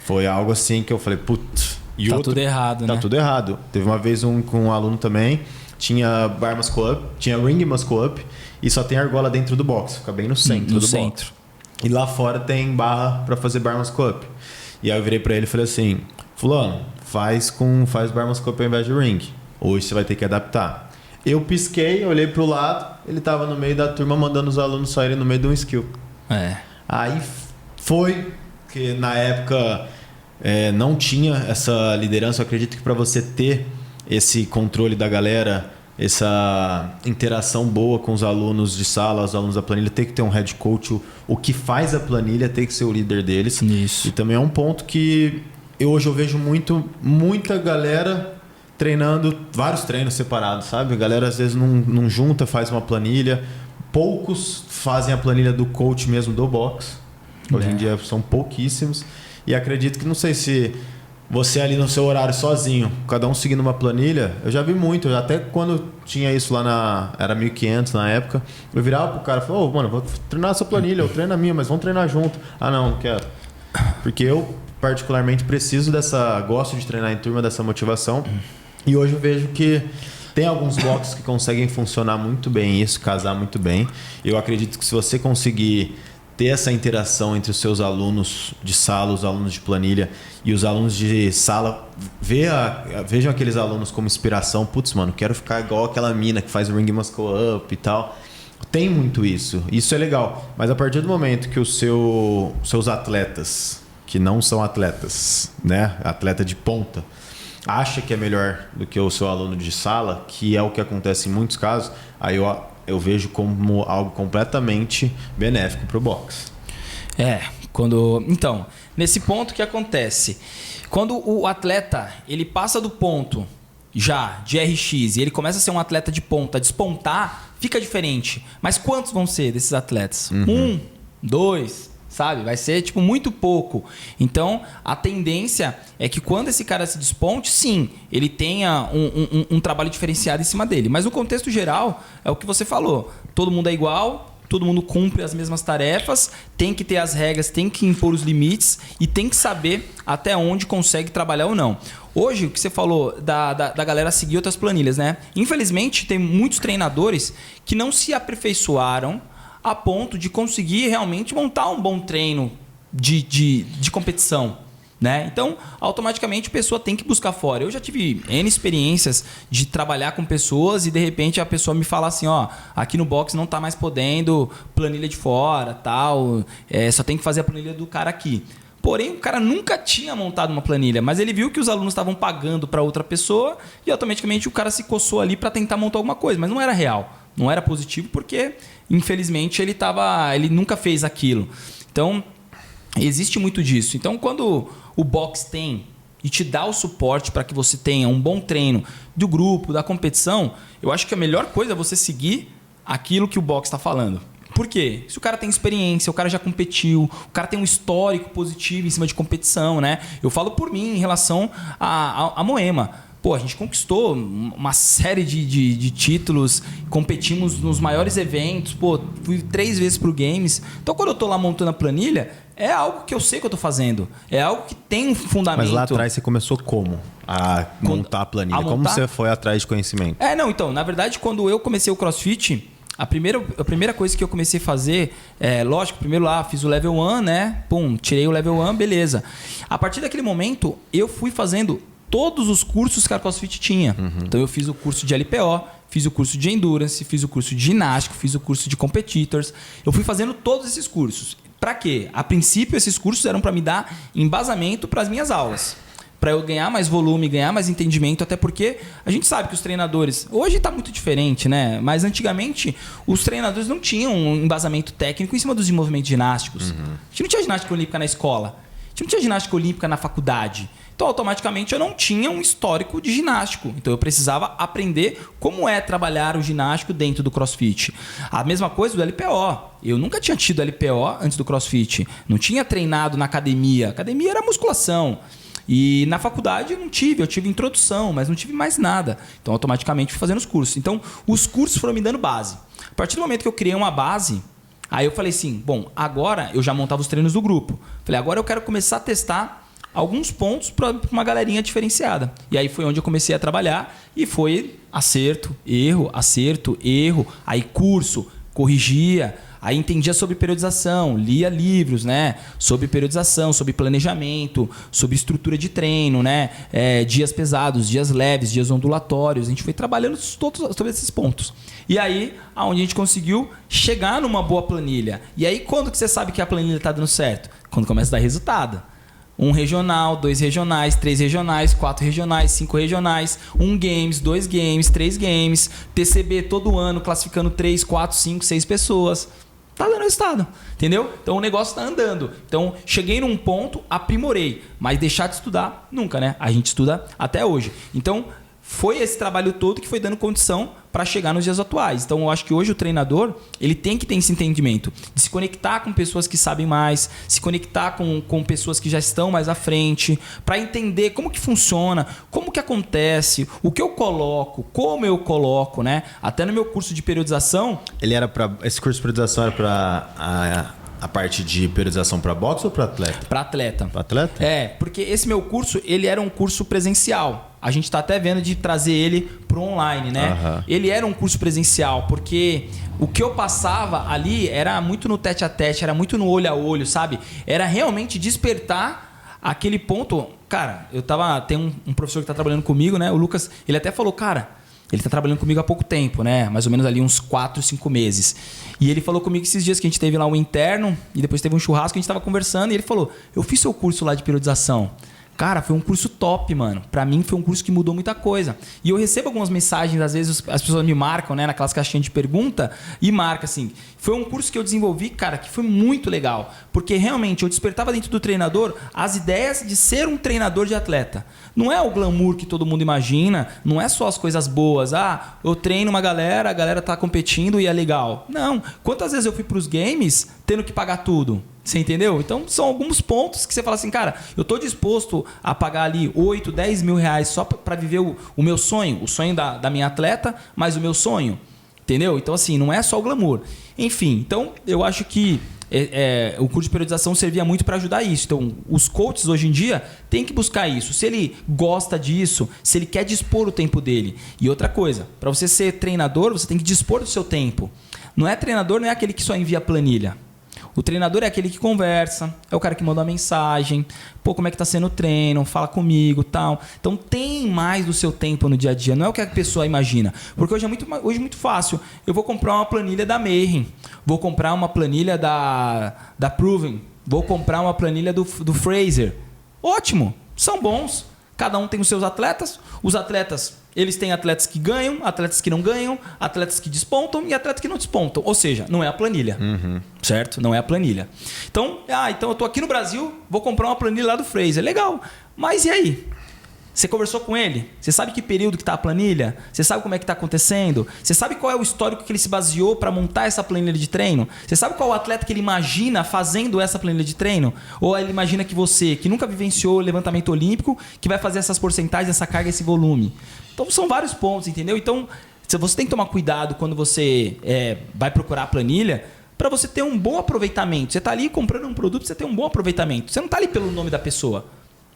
Foi algo assim que eu falei, putz. Tudo errado, né? Tá tudo errado. Teve uma vez com um aluno também, tinha bar muscle up, tinha ring muscle up, e só tem argola dentro do box, fica bem no centro box. E lá fora tem barra para fazer bar muscle up. E aí eu virei para ele e falei assim, fulano, faz bar muscle up ao invés de ring. Hoje você vai ter que adaptar. Eu pisquei, olhei pro lado, ele tava no meio da turma mandando os alunos saírem no meio de um skill. Aí foi que na época não tinha essa liderança. Eu acredito que para você ter esse controle da galera, essa interação boa com os alunos de sala, os alunos da planilha, tem que ter um head coach. O que faz a planilha tem que ser o líder deles. Isso. E também é um ponto que hoje eu vejo muita galera treinando vários treinos separados, sabe? A galera às vezes não junta, faz uma planilha. Poucos fazem a planilha do coach mesmo do box. Hoje em dia são pouquíssimos. E acredito que, não sei se você ali no seu horário sozinho, cada um seguindo uma planilha, eu já vi muito. Até quando tinha isso lá era 1500 na época, eu virava pro cara e falava, mano, vou treinar essa planilha, eu treino a minha, mas vamos treinar junto. Não quero. Porque eu particularmente preciso gosto de treinar em turma, dessa motivação. E hoje eu vejo que tem alguns boxes que conseguem funcionar muito bem isso, casar muito bem. Eu acredito que se você conseguir ter essa interação entre os seus alunos de sala, os alunos de planilha e os alunos de sala, vejam aqueles alunos como inspiração. Putz, mano, quero ficar igual aquela mina que faz o ring muscle up e tal. Tem muito isso. Isso é legal. Mas a partir do momento que os seus atletas, que não são atletas, né? Atleta de ponta, acha que é melhor do que o seu aluno de sala, que é o que acontece em muitos casos, aí eu vejo como algo completamente benéfico para o boxe. Então, nesse ponto, o que acontece? Quando o atleta ele passa do ponto já de RX e ele começa a ser um atleta de ponta, despontar, fica diferente. Mas quantos vão ser desses atletas? 1, 2... sabe? Vai ser muito pouco. Então, a tendência é que quando esse cara se desponte, sim, ele tenha um trabalho diferenciado em cima dele. Mas no contexto geral, é o que você falou. Todo mundo é igual, todo mundo cumpre as mesmas tarefas, tem que ter as regras, tem que impor os limites e tem que saber até onde consegue trabalhar ou não. Hoje, o que você falou da galera seguir outras planilhas, né? Infelizmente, tem muitos treinadores que não se aperfeiçoaram a ponto de conseguir realmente montar um bom treino de competição, né? Então, automaticamente a pessoa tem que buscar fora. Eu já tive N experiências de trabalhar com pessoas e de repente a pessoa me fala assim, aqui no box não tá mais podendo planilha de fora, tal, só tem que fazer a planilha do cara aqui. Porém, o cara nunca tinha montado uma planilha, mas ele viu que os alunos estavam pagando para outra pessoa e automaticamente o cara se coçou ali para tentar montar alguma coisa, mas não era real. Não era positivo porque, infelizmente, ele nunca fez aquilo. Então, existe muito disso. Então, quando o box tem e te dá o suporte para que você tenha um bom treino do grupo, da competição, eu acho que a melhor coisa é você seguir aquilo que o box está falando. Por quê? Se o cara tem experiência, o cara já competiu, o cara tem um histórico positivo em cima de competição, né? Eu falo por mim em relação a Moema. Pô, a gente conquistou uma série de títulos, competimos nos maiores eventos, pô, fui 3 vezes pro Games. Então, quando eu tô lá montando a planilha, é algo que eu sei que eu tô fazendo. É algo que tem um fundamento. Mas lá atrás você começou como? A montar a planilha? Como você foi atrás de conhecimento? Não, então, na verdade, quando eu comecei o CrossFit, a primeira coisa que eu comecei a fazer, lógico, primeiro lá fiz o level 1, né? Pum, tirei o level 1, beleza. A partir daquele momento, eu fui fazendo todos os cursos que a CrossFit tinha. Então eu fiz o curso de LPO, fiz o curso de Endurance, fiz o curso de ginástica, fiz o curso de Competitors. Eu fui fazendo todos esses cursos. Para quê? A princípio, esses cursos eram para me dar embasamento para as minhas aulas. Para eu ganhar mais volume, ganhar mais entendimento, até porque a gente sabe que os treinadores... Hoje está muito diferente, né? Mas antigamente, os treinadores não tinham um embasamento técnico em cima dos movimentos ginásticos. A gente não tinha ginástica olímpica na escola. A gente não tinha ginástica olímpica na faculdade. Então, automaticamente, eu não tinha um histórico de ginástico. Então, eu precisava aprender como é trabalhar o ginástico dentro do CrossFit. A mesma coisa do LPO. Eu nunca tinha tido LPO antes do CrossFit. Não tinha treinado na academia. A academia era musculação. E na faculdade eu tive introdução, mas não tive mais nada. Então, automaticamente, fui fazendo os cursos. Então, os cursos foram me dando base. A partir do momento que eu criei uma base, aí eu falei assim, bom, agora eu já montava os treinos do grupo. Falei, agora eu quero começar a testar alguns pontos para uma galerinha diferenciada. E aí foi onde eu comecei a trabalhar e foi acerto, erro, aí curso, corrigia, aí entendia sobre periodização, lia livros, né, sobre periodização, sobre planejamento, sobre estrutura de treino, né, dias pesados, dias leves, dias ondulatórios. A gente foi trabalhando todos esses pontos. E aí, aonde a gente conseguiu chegar numa boa planilha. E aí, quando que você sabe que a planilha está dando certo? Quando começa a dar resultado. 1 regional, 2 regionais, 3 regionais, 4 regionais, 5 regionais, 1 games, 2 games, 3 games, TCB todo ano classificando 3, 4, 5, 6 pessoas. Tá dando resultado, entendeu? Então o negócio tá andando. Então cheguei num ponto, aprimorei, mas deixar de estudar nunca, né? A gente estuda até hoje. Então foi esse trabalho todo que foi dando condição para chegar nos dias atuais. Então eu acho que hoje o treinador ele tem que ter esse entendimento de se conectar com pessoas que sabem mais, se conectar com pessoas que já estão mais à frente, para entender como que funciona, como que acontece, o que eu coloco, como eu coloco, né? Até no meu curso de periodização... Esse curso de periodização era para... A parte de periodização para boxe ou para atleta? Para atleta. Para atleta? Porque esse meu curso, ele era um curso presencial. A gente está até vendo de trazer ele para o online, né? Ele era um curso presencial, porque o que eu passava ali era muito no tete a tete, era muito no olho a olho, sabe? Era realmente despertar aquele ponto. Cara, tem um professor que está trabalhando comigo, né? O Lucas, ele até falou, cara... Ele está trabalhando comigo há pouco tempo, né? Mais ou menos ali uns 4, 5 meses. E ele falou comigo esses dias que a gente teve lá um interno e depois teve um churrasco, a gente estava conversando e ele falou, eu fiz seu curso lá de periodização. Cara, foi um curso top, mano. Pra mim foi um curso que mudou muita coisa. E eu recebo algumas mensagens, às vezes as pessoas me marcam, né, naquelas caixinhas de pergunta e marca assim. Foi um curso que eu desenvolvi, cara, que foi muito legal. Porque realmente eu despertava dentro do treinador as ideias de ser um treinador de atleta. Não é o glamour que todo mundo imagina, não é só as coisas boas. Ah, eu treino uma galera, a galera tá competindo e é legal. Não. Quantas vezes eu fui pros games tendo que pagar tudo? Você entendeu? Então, são alguns pontos que você fala assim, cara, eu tô disposto a pagar ali 8, 10 mil reais só para viver o meu sonho, o sonho da minha atleta, mas o meu sonho. Entendeu? Então, assim, não é só o glamour. Enfim, então, eu acho que o curso de periodização servia muito para ajudar isso. Então, os coaches hoje em dia têm que buscar isso. Se ele gosta disso, se ele quer dispor o tempo dele. E outra coisa, para você ser treinador, você tem que dispor do seu tempo. Não é treinador, não é aquele que só envia planilha. O treinador é aquele que conversa, é o cara que manda uma mensagem, pô, como é que tá sendo o treino, fala comigo, tal. Então tem mais do seu tempo no dia a dia, não é o que a pessoa imagina. Porque hoje é muito fácil. Eu vou comprar uma planilha da Mayhem, vou comprar uma planilha da Proven, vou comprar uma planilha do Fraser. Ótimo, são bons. Cada um tem os seus atletas. Os atletas, eles têm atletas que ganham, atletas que não ganham, atletas que despontam e atletas que não despontam. Ou seja, não é a planilha. Certo? Não é a planilha. Então eu tô aqui no Brasil, vou comprar uma planilha lá do Fraser. Legal. Mas e aí? Você conversou com ele? Você sabe que período que está a planilha? Você sabe como é que está acontecendo? Você sabe qual é o histórico que ele se baseou para montar essa planilha de treino? Você sabe qual é o atleta que ele imagina fazendo essa planilha de treino? Ou ele imagina que você, que nunca vivenciou o levantamento olímpico, que vai fazer essas porcentagens, essa carga, esse volume? Então são vários pontos, entendeu? Então você tem que tomar cuidado quando você vai procurar a planilha para você ter um bom aproveitamento. Você está ali comprando um produto, você tem um bom aproveitamento. Você não está ali pelo nome da pessoa.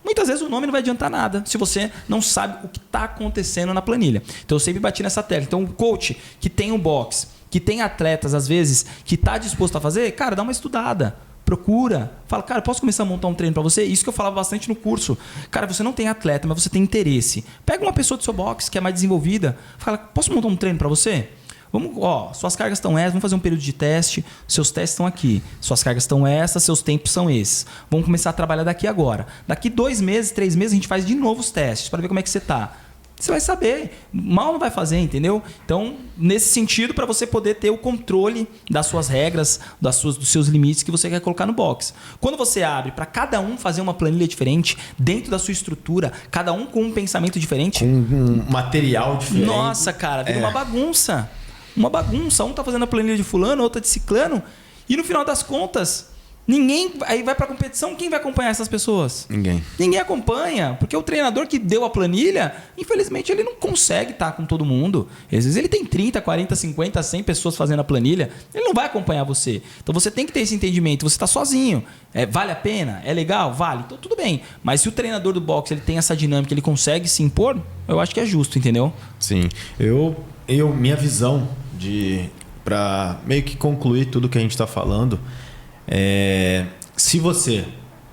Muitas vezes o nome não vai adiantar nada se você não sabe o que está acontecendo na planilha. Então eu sempre bati nessa tecla. Então o coach que tem um box, que tem atletas às vezes, que está disposto a fazer, cara, dá uma estudada. Procura. Fala, cara, posso começar a montar um treino para você? Isso que eu falava bastante no curso. Cara, você não tem atleta, mas você tem interesse. Pega uma pessoa do seu box que é mais desenvolvida. Fala, posso montar um treino para você? Vamos, suas cargas estão essas, vamos fazer um período de teste, seus testes estão aqui, suas cargas estão essas, seus tempos são esses. Vamos começar a trabalhar daqui agora. Daqui 2 meses, 3 meses, a gente faz de novo os testes para ver como é que você está. Você vai saber, mal não vai fazer, entendeu? Então, nesse sentido, para você poder ter o controle das suas regras, dos seus limites que você quer colocar no box. Quando você abre para cada um fazer uma planilha diferente, dentro da sua estrutura, cada um com um pensamento diferente. Com um material diferente. Nossa, cara, vira uma bagunça. Uma bagunça. Um tá fazendo a planilha de fulano, outro de ciclano. E no final das contas, ninguém... Aí vai pra competição, quem vai acompanhar essas pessoas? Ninguém acompanha. Porque o treinador que deu a planilha, infelizmente, ele não consegue estar com todo mundo. Às vezes ele tem 30, 40, 50, 100 pessoas fazendo a planilha. Ele não vai acompanhar você. Então você tem que ter esse entendimento. Você tá sozinho. Vale a pena? É legal? Vale. Então tudo bem. Mas se o treinador do boxe ele tem essa dinâmica, ele consegue se impor, eu acho que é justo, entendeu? Sim. Minha visão para meio que concluir tudo que a gente está falando, se você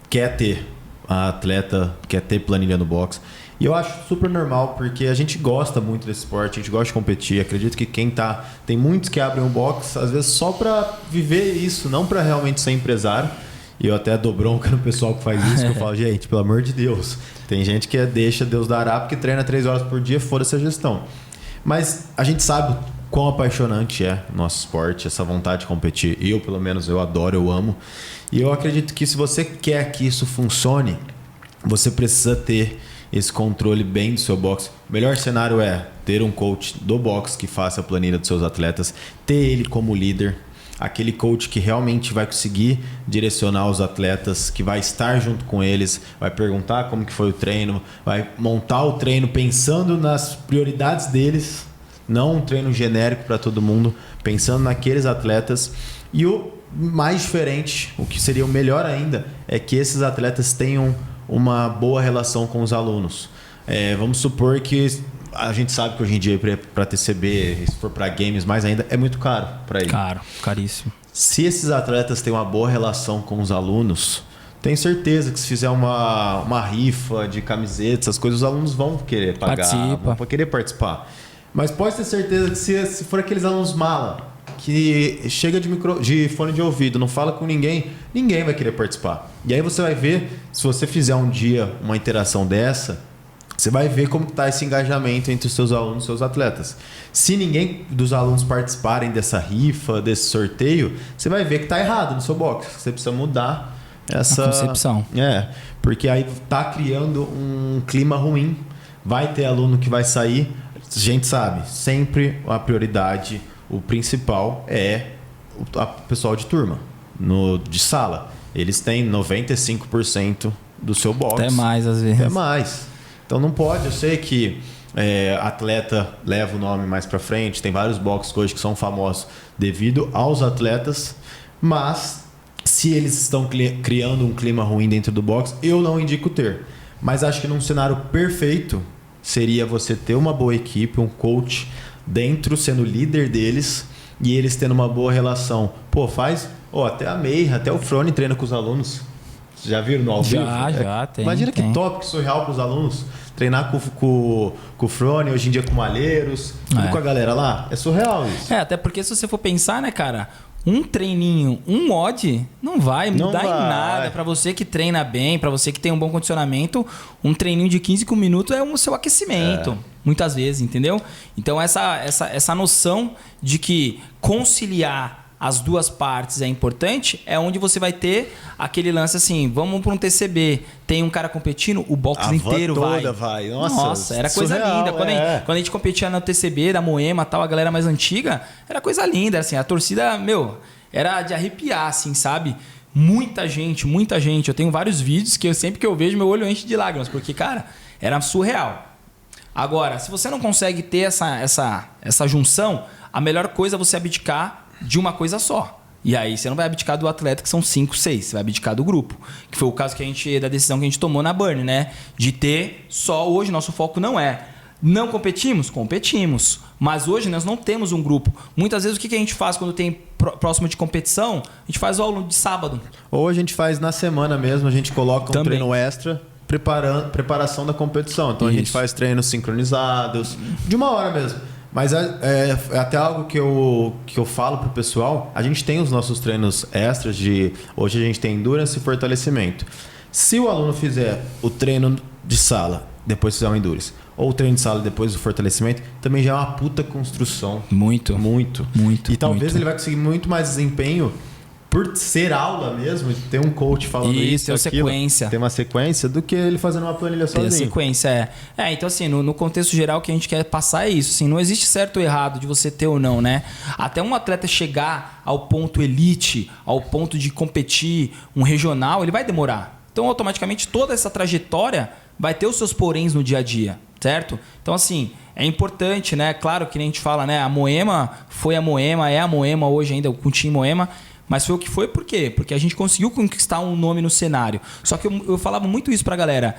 quer ter a atleta, quer ter planilha no box, e eu acho super normal, porque a gente gosta muito desse esporte, a gente gosta de competir. Acredito que tem muitos que abrem um box, às vezes só para viver isso, não para realmente ser empresário. E eu até dou bronca no pessoal que faz isso, que eu falo, gente, pelo amor de Deus, tem gente que deixa Deus dará porque treina 3 horas por dia, foda-se a gestão. Mas a gente sabe quão apaixonante é o nosso esporte, essa vontade de competir. Eu, pelo menos, eu adoro, eu amo. E eu acredito que se você quer que isso funcione, você precisa ter esse controle bem do seu boxe. O melhor cenário é ter um coach do boxe que faça a planilha dos seus atletas, ter ele como líder, aquele coach que realmente vai conseguir direcionar os atletas, que vai estar junto com eles, vai perguntar como que foi o treino, vai montar o treino pensando nas prioridades deles, não um treino genérico para todo mundo, pensando naqueles atletas. E o mais diferente, o que seria o melhor ainda, é que esses atletas tenham uma boa relação com os alunos. Vamos supor que a gente sabe que hoje em dia para TCB, se for para games mais ainda, é muito caro para ele. Caro, caríssimo. Se esses atletas têm uma boa relação com os alunos, tenho certeza que se fizer uma rifa de camisetas, essas coisas, os alunos vão querer pagar, vão querer participar. Mas pode ter certeza que se for aqueles alunos mala, que chega de fone de ouvido, não fala com ninguém vai querer participar. E aí você vai ver, se você fizer um dia uma interação dessa, você vai ver como está esse engajamento entre os seus alunos e seus atletas. Se ninguém dos alunos participarem dessa rifa, desse sorteio, você vai ver que está errado no seu box. Você precisa mudar essa concepção. Porque aí está criando um clima ruim. Vai ter aluno que vai sair. A gente sabe, sempre a prioridade, o principal é o pessoal de turma, de sala. Eles têm 95% do seu box. Até mais, às vezes. Até mais. Então não pode. Eu sei que atleta leva o nome mais para frente. Tem vários boxes hoje que são famosos devido aos atletas. Mas se eles estão criando um clima ruim dentro do box, eu não indico ter. Mas acho que num cenário perfeito seria você ter uma boa equipe, um coach dentro, sendo líder deles, e eles tendo uma boa relação. Até a Meir, até o Frone treina com os alunos. Vocês já viram no ao vivo? Já tem. Imagina que top, que surreal para os alunos. Treinar com o Frone, hoje em dia com o Malheiros, tudo com a galera lá. É surreal isso. Até porque se você for pensar, né, cara, um treininho, um odd, não vai mudar em nada. Para você que treina bem, para você que tem um bom condicionamento, um treininho de 15 minutos é o seu aquecimento. Muitas vezes, entendeu? Então essa noção de que conciliar as duas partes é importante, é onde você vai ter aquele lance assim, vamos para um TCB, tem um cara competindo, o box inteiro vai. Nossa, era coisa linda. Quando a gente competia no TCB da Moema, tal, a galera mais antiga, era coisa linda, assim, a torcida, era de arrepiar, assim, sabe? Muita gente. Eu tenho vários vídeos que sempre que eu vejo, meu olho enche de lágrimas, porque, cara, era surreal. Agora, se você não consegue ter essa junção, a melhor coisa é você abdicar de uma coisa só. E aí você não vai abdicar do atleta, que são 5, 6. Você vai abdicar do grupo. Que foi o caso da decisão que a gente tomou na Burn, né? De ter só hoje, nosso foco não é. Não competimos? Competimos. Mas hoje nós não temos um grupo. Muitas vezes o que a gente faz quando tem próximo de competição? A gente faz o aluno de sábado. Ou a gente faz na semana mesmo, a gente coloca um treino extra, preparação da competição. Então a gente faz treinos sincronizados, de uma hora mesmo. Mas é até algo que eu falo pro pessoal. A gente tem os nossos treinos extras hoje a gente tem endurance e fortalecimento. Se o aluno fizer o treino de sala, depois fizer o endurance, ou o treino de sala depois do fortalecimento, também já é uma puta construção. Muito. E talvez ele vai conseguir muito mais desempenho por ser aula mesmo, ter um coach falando isso, ter sequência. Ter uma sequência do que ele fazendo uma planilha sozinho. Ter sequência, então assim, no contexto geral, o que a gente quer passar é isso. Assim, não existe certo ou errado de você ter ou não, né? Até um atleta chegar ao ponto elite, ao ponto de competir um regional, ele vai demorar. Então, automaticamente, toda essa trajetória vai ter os seus poréns no dia a dia, certo? Então, assim, é importante, né? Claro que nem a gente fala, né? A Moema foi a Moema, é a Moema hoje ainda, com o time Moema. Mas foi o que foi, por quê? Porque a gente conseguiu conquistar um nome no cenário. Só que eu falava muito isso pra galera.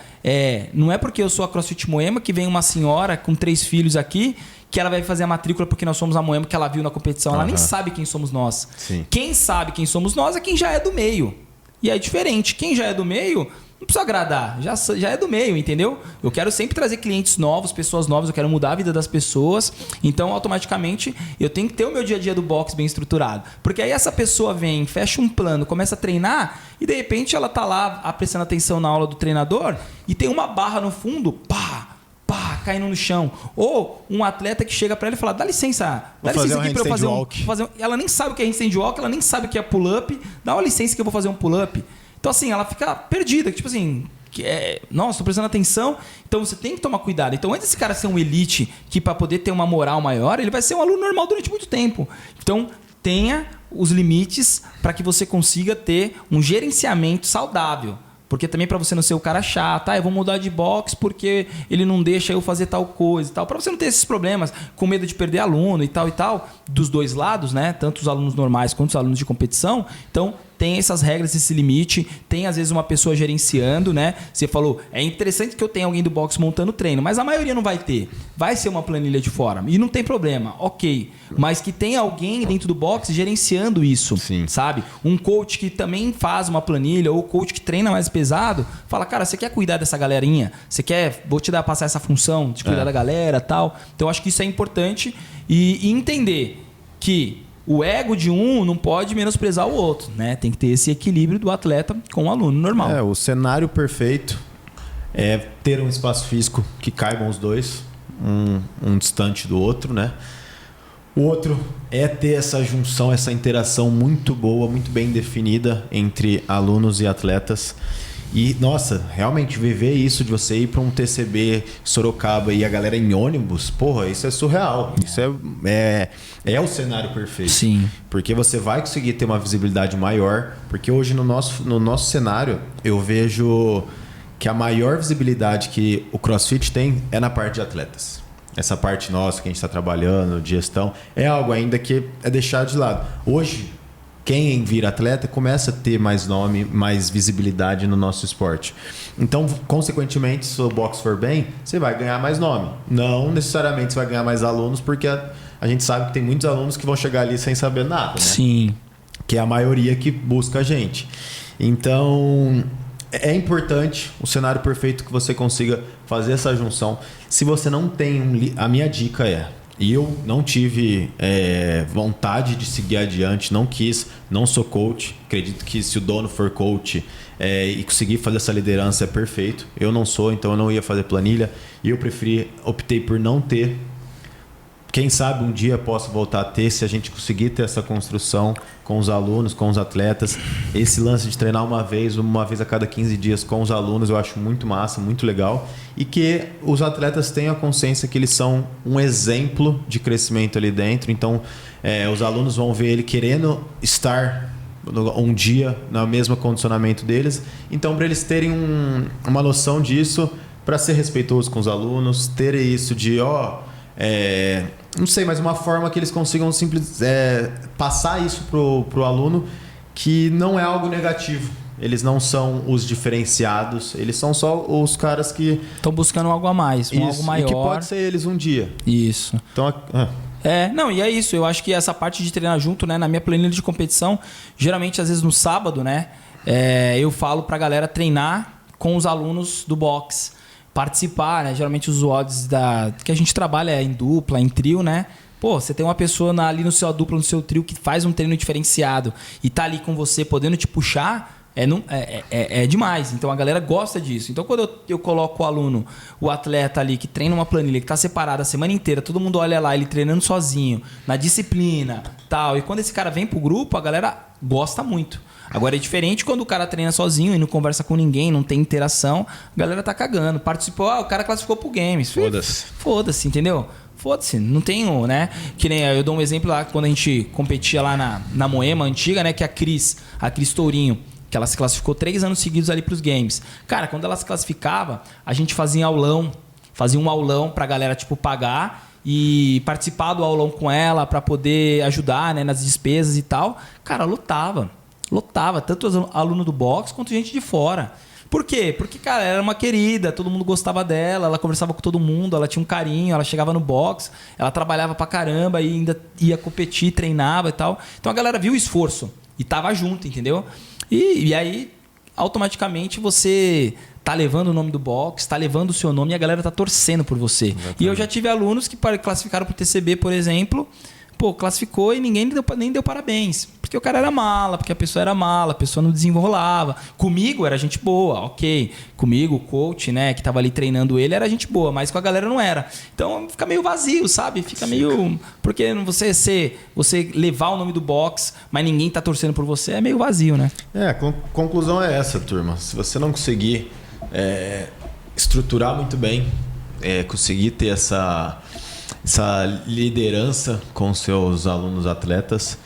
Não é porque eu sou a CrossFit Moema que vem uma senhora com 3 filhos aqui que ela vai fazer a matrícula porque nós somos a Moema que ela viu na competição. Ela nem sabe quem somos nós. Sim. Quem sabe quem somos nós é quem já é do meio. E é diferente. Quem já é do meio não precisa agradar. Já é do meio, entendeu? Eu quero sempre trazer clientes novos, pessoas novas. Eu quero mudar a vida das pessoas. Então, automaticamente, eu tenho que ter o meu dia a dia do boxe bem estruturado. Porque aí essa pessoa vem, fecha um plano, começa a treinar e, de repente, ela tá lá prestando atenção na aula do treinador e tem uma barra no fundo, caindo no chão. Ou um atleta que chega para ela e fala, dá licença aqui para eu fazer Ela nem sabe o que é handstand walk, ela nem sabe o que é pull-up. Dá uma licença que eu vou fazer um pull-up. Então, assim, ela fica perdida. Tipo assim, nossa, tô prestando atenção. Então, você tem que tomar cuidado. Então, antes desse cara ser um elite, que para poder ter uma moral maior, ele vai ser um aluno normal durante muito tempo. Então, tenha os limites para que você consiga ter um gerenciamento saudável. Porque também para você não ser o cara chato, eu vou mudar de box porque ele não deixa eu fazer tal coisa e tal. Para você não ter esses problemas, com medo de perder aluno e tal, dos dois lados, né? Tanto os alunos normais quanto os alunos de competição. Então, tem essas regras, esse limite. Tem, às vezes, uma pessoa gerenciando, né? Você falou, é interessante que eu tenha alguém do box montando treino, mas a maioria não vai ter. Vai ser uma planilha de fora. E não tem problema, ok. Mas que tenha alguém dentro do box gerenciando isso, sim, sabe? Um coach que também faz uma planilha, ou coach que treina mais pesado, fala, cara, você quer cuidar dessa galerinha? Você quer, vou te passar essa função de cuidar da galera e tal. Então, acho que isso é importante. E entender que o ego de um não pode menosprezar o outro, né? Tem que ter esse equilíbrio do atleta com o aluno normal. O cenário perfeito é ter um espaço físico que caibam os dois, um distante do outro, né? O outro é ter essa junção, essa interação muito boa, muito bem definida entre alunos e atletas. E, nossa, realmente viver isso de você ir para um TCB Sorocaba e a galera em ônibus, porra, isso é surreal. Isso é o cenário perfeito. Sim. Porque você vai conseguir ter uma visibilidade maior. Porque hoje no nosso cenário, eu vejo que a maior visibilidade que o CrossFit tem é na parte de atletas. Essa parte nossa que a gente está trabalhando, de gestão, é algo ainda que é deixado de lado. Hoje, quem vira atleta começa a ter mais nome, mais visibilidade no nosso esporte. Então, consequentemente, se o box for bem, você vai ganhar mais nome. Não necessariamente você vai ganhar mais alunos, porque a gente sabe que tem muitos alunos que vão chegar ali sem saber nada, né? Sim. Que é a maioria que busca a gente. Então, é importante o cenário perfeito que você consiga fazer essa junção. Se você não tem a minha dica e eu não tive vontade de seguir adiante, não quis, não sou coach. Acredito que se o dono for coach e conseguir fazer essa liderança é perfeito. Eu não sou, então eu não ia fazer planilha. E eu optei por não ter. quem sabe um dia possa voltar a ter, se a gente conseguir ter essa construção com os alunos, com os atletas. Esse lance de treinar uma vez a cada 15 dias com os alunos, eu acho muito massa, muito legal. E que os atletas tenham a consciência que eles são um exemplo de crescimento ali dentro. Então, os alunos vão ver ele querendo estar um dia no mesmo condicionamento deles. Então, para eles terem uma noção disso, para ser respeitoso com os alunos, terem isso de, não sei, mas uma forma que eles consigam passar isso pro aluno, que não é algo negativo. Eles não são os diferenciados, eles são só os caras que estão buscando algo a mais, algo maior. E que pode ser eles um dia. Isso. Então, e é isso. Eu acho que essa parte de treinar junto, né, na minha planilha de competição, geralmente às vezes no sábado, né, eu falo pra galera treinar com os alunos do box. Participar, né? Geralmente os odds que a gente trabalha em dupla, em trio, né? Pô, você tem uma pessoa ali no seu dupla, no seu trio, que faz um treino diferenciado e tá ali com você, podendo te puxar, é demais. Então a galera gosta disso. Então quando eu coloco o aluno, o atleta ali que treina uma planilha, que tá separado a semana inteira, todo mundo olha lá, ele treinando sozinho, na disciplina, tal. E quando esse cara vem pro grupo, a galera gosta muito. Agora é diferente quando o cara treina sozinho e não conversa com ninguém, não tem interação, a galera tá cagando. Participou, o cara classificou pro Games. Foda-se, entendeu? Foda-se, não tenho, né? Que nem eu dou um exemplo lá, quando a gente competia lá na Moema antiga, né? Que a Cris Tourinho, que ela se classificou 3 anos seguidos ali pros Games. Cara, quando ela se classificava, a gente fazia um aulão pra galera, tipo, pagar e participar do aulão com ela pra poder ajudar, né, nas despesas e tal. Cara, lotava, tanto os alunos do box quanto gente de fora. Por quê? Porque, cara, ela era uma querida, todo mundo gostava dela, ela conversava com todo mundo, ela tinha um carinho, ela chegava no box, ela trabalhava pra caramba e ainda ia competir, treinava e tal. Então a galera viu o esforço e tava junto, entendeu? E aí, automaticamente, você tá levando o nome do box, tá levando o seu nome e a galera tá torcendo por você. Exatamente. E eu já tive alunos que classificaram pro TCB, por exemplo, classificou e ninguém nem deu parabéns. Porque o cara era mala, porque a pessoa era mala, a pessoa não desenrolava. Comigo era gente boa, ok. Comigo, o coach, né, que tava ali treinando ele, era gente boa, mas com a galera não era. Então fica meio vazio, sabe? Fica meio... Porque você levar o nome do box, mas ninguém tá torcendo por você, é meio vazio, né? A conclusão é essa, turma. Se você não conseguir estruturar muito bem, conseguir ter essa liderança com seus alunos atletas,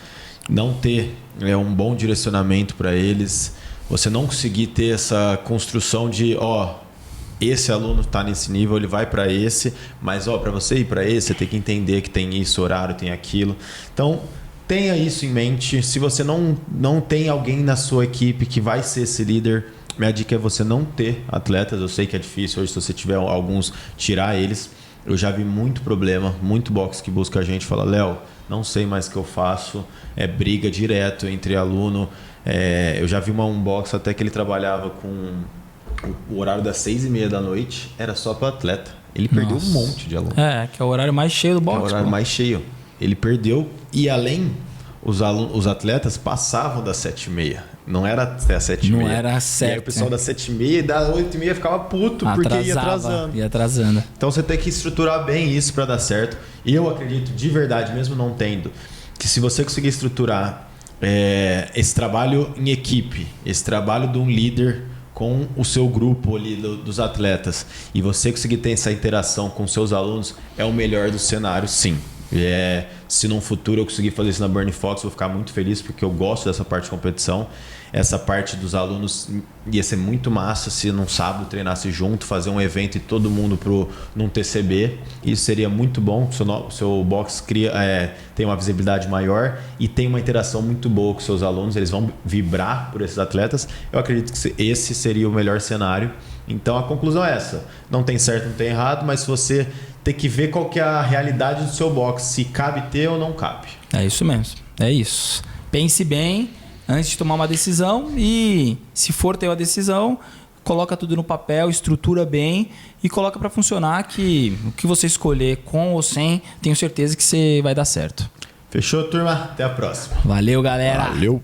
não ter um bom direcionamento para eles, você não conseguir ter essa construção de esse aluno está nesse nível, ele vai para esse, mas para você ir para esse, você tem que entender que tem isso, horário, tem aquilo. Então tenha isso em mente. Se você não tem alguém na sua equipe que vai ser esse líder, minha dica é você não ter atletas. Eu sei que é difícil hoje, se você tiver alguns, tirar eles. Eu já vi muito problema, muito box que busca a gente e fala: Léo, não sei mais o que eu faço, briga direto entre aluno. Eu já vi um box até que ele trabalhava com o horário das 6h30 da noite, era só para atleta. Ele perdeu um monte de aluno. Que é o horário mais cheio do box. É o horário mais cheio. Ele perdeu e além, os atletas passavam das 7h30. Não era até 7h30. Não era 7h. E aí o pessoal das 7h30 e das 8h30 ficava puto porque ia atrasando. Ia atrasando. Então você tem que estruturar bem isso para dar certo. E eu acredito de verdade, mesmo não tendo, que se você conseguir estruturar esse trabalho em equipe, esse trabalho de um líder com o seu grupo ali dos atletas, e você conseguir ter essa interação com seus alunos, é o melhor do cenário, sim. Se num futuro eu conseguir fazer isso na Burning Fox, eu vou ficar muito feliz, porque eu gosto dessa parte de competição. Essa parte dos alunos ia ser muito massa se num sábado treinasse junto, fazer um evento e todo mundo num TCB. Isso seria muito bom. Seu box tem uma visibilidade maior e tem uma interação muito boa com seus alunos. Eles vão vibrar por esses atletas. Eu acredito que esse seria o melhor cenário. Então a conclusão é essa: não tem certo, não tem errado, mas você tem que ver qual que é a realidade do seu box, se cabe ter ou não cabe. É isso mesmo, é isso. Pense bem antes de tomar uma decisão e, se for ter uma decisão, coloca tudo no papel, estrutura bem e coloca para funcionar, que o que você escolher, com ou sem, tenho certeza que você vai dar certo. Fechou, turma? Até a próxima. Valeu, galera. Valeu.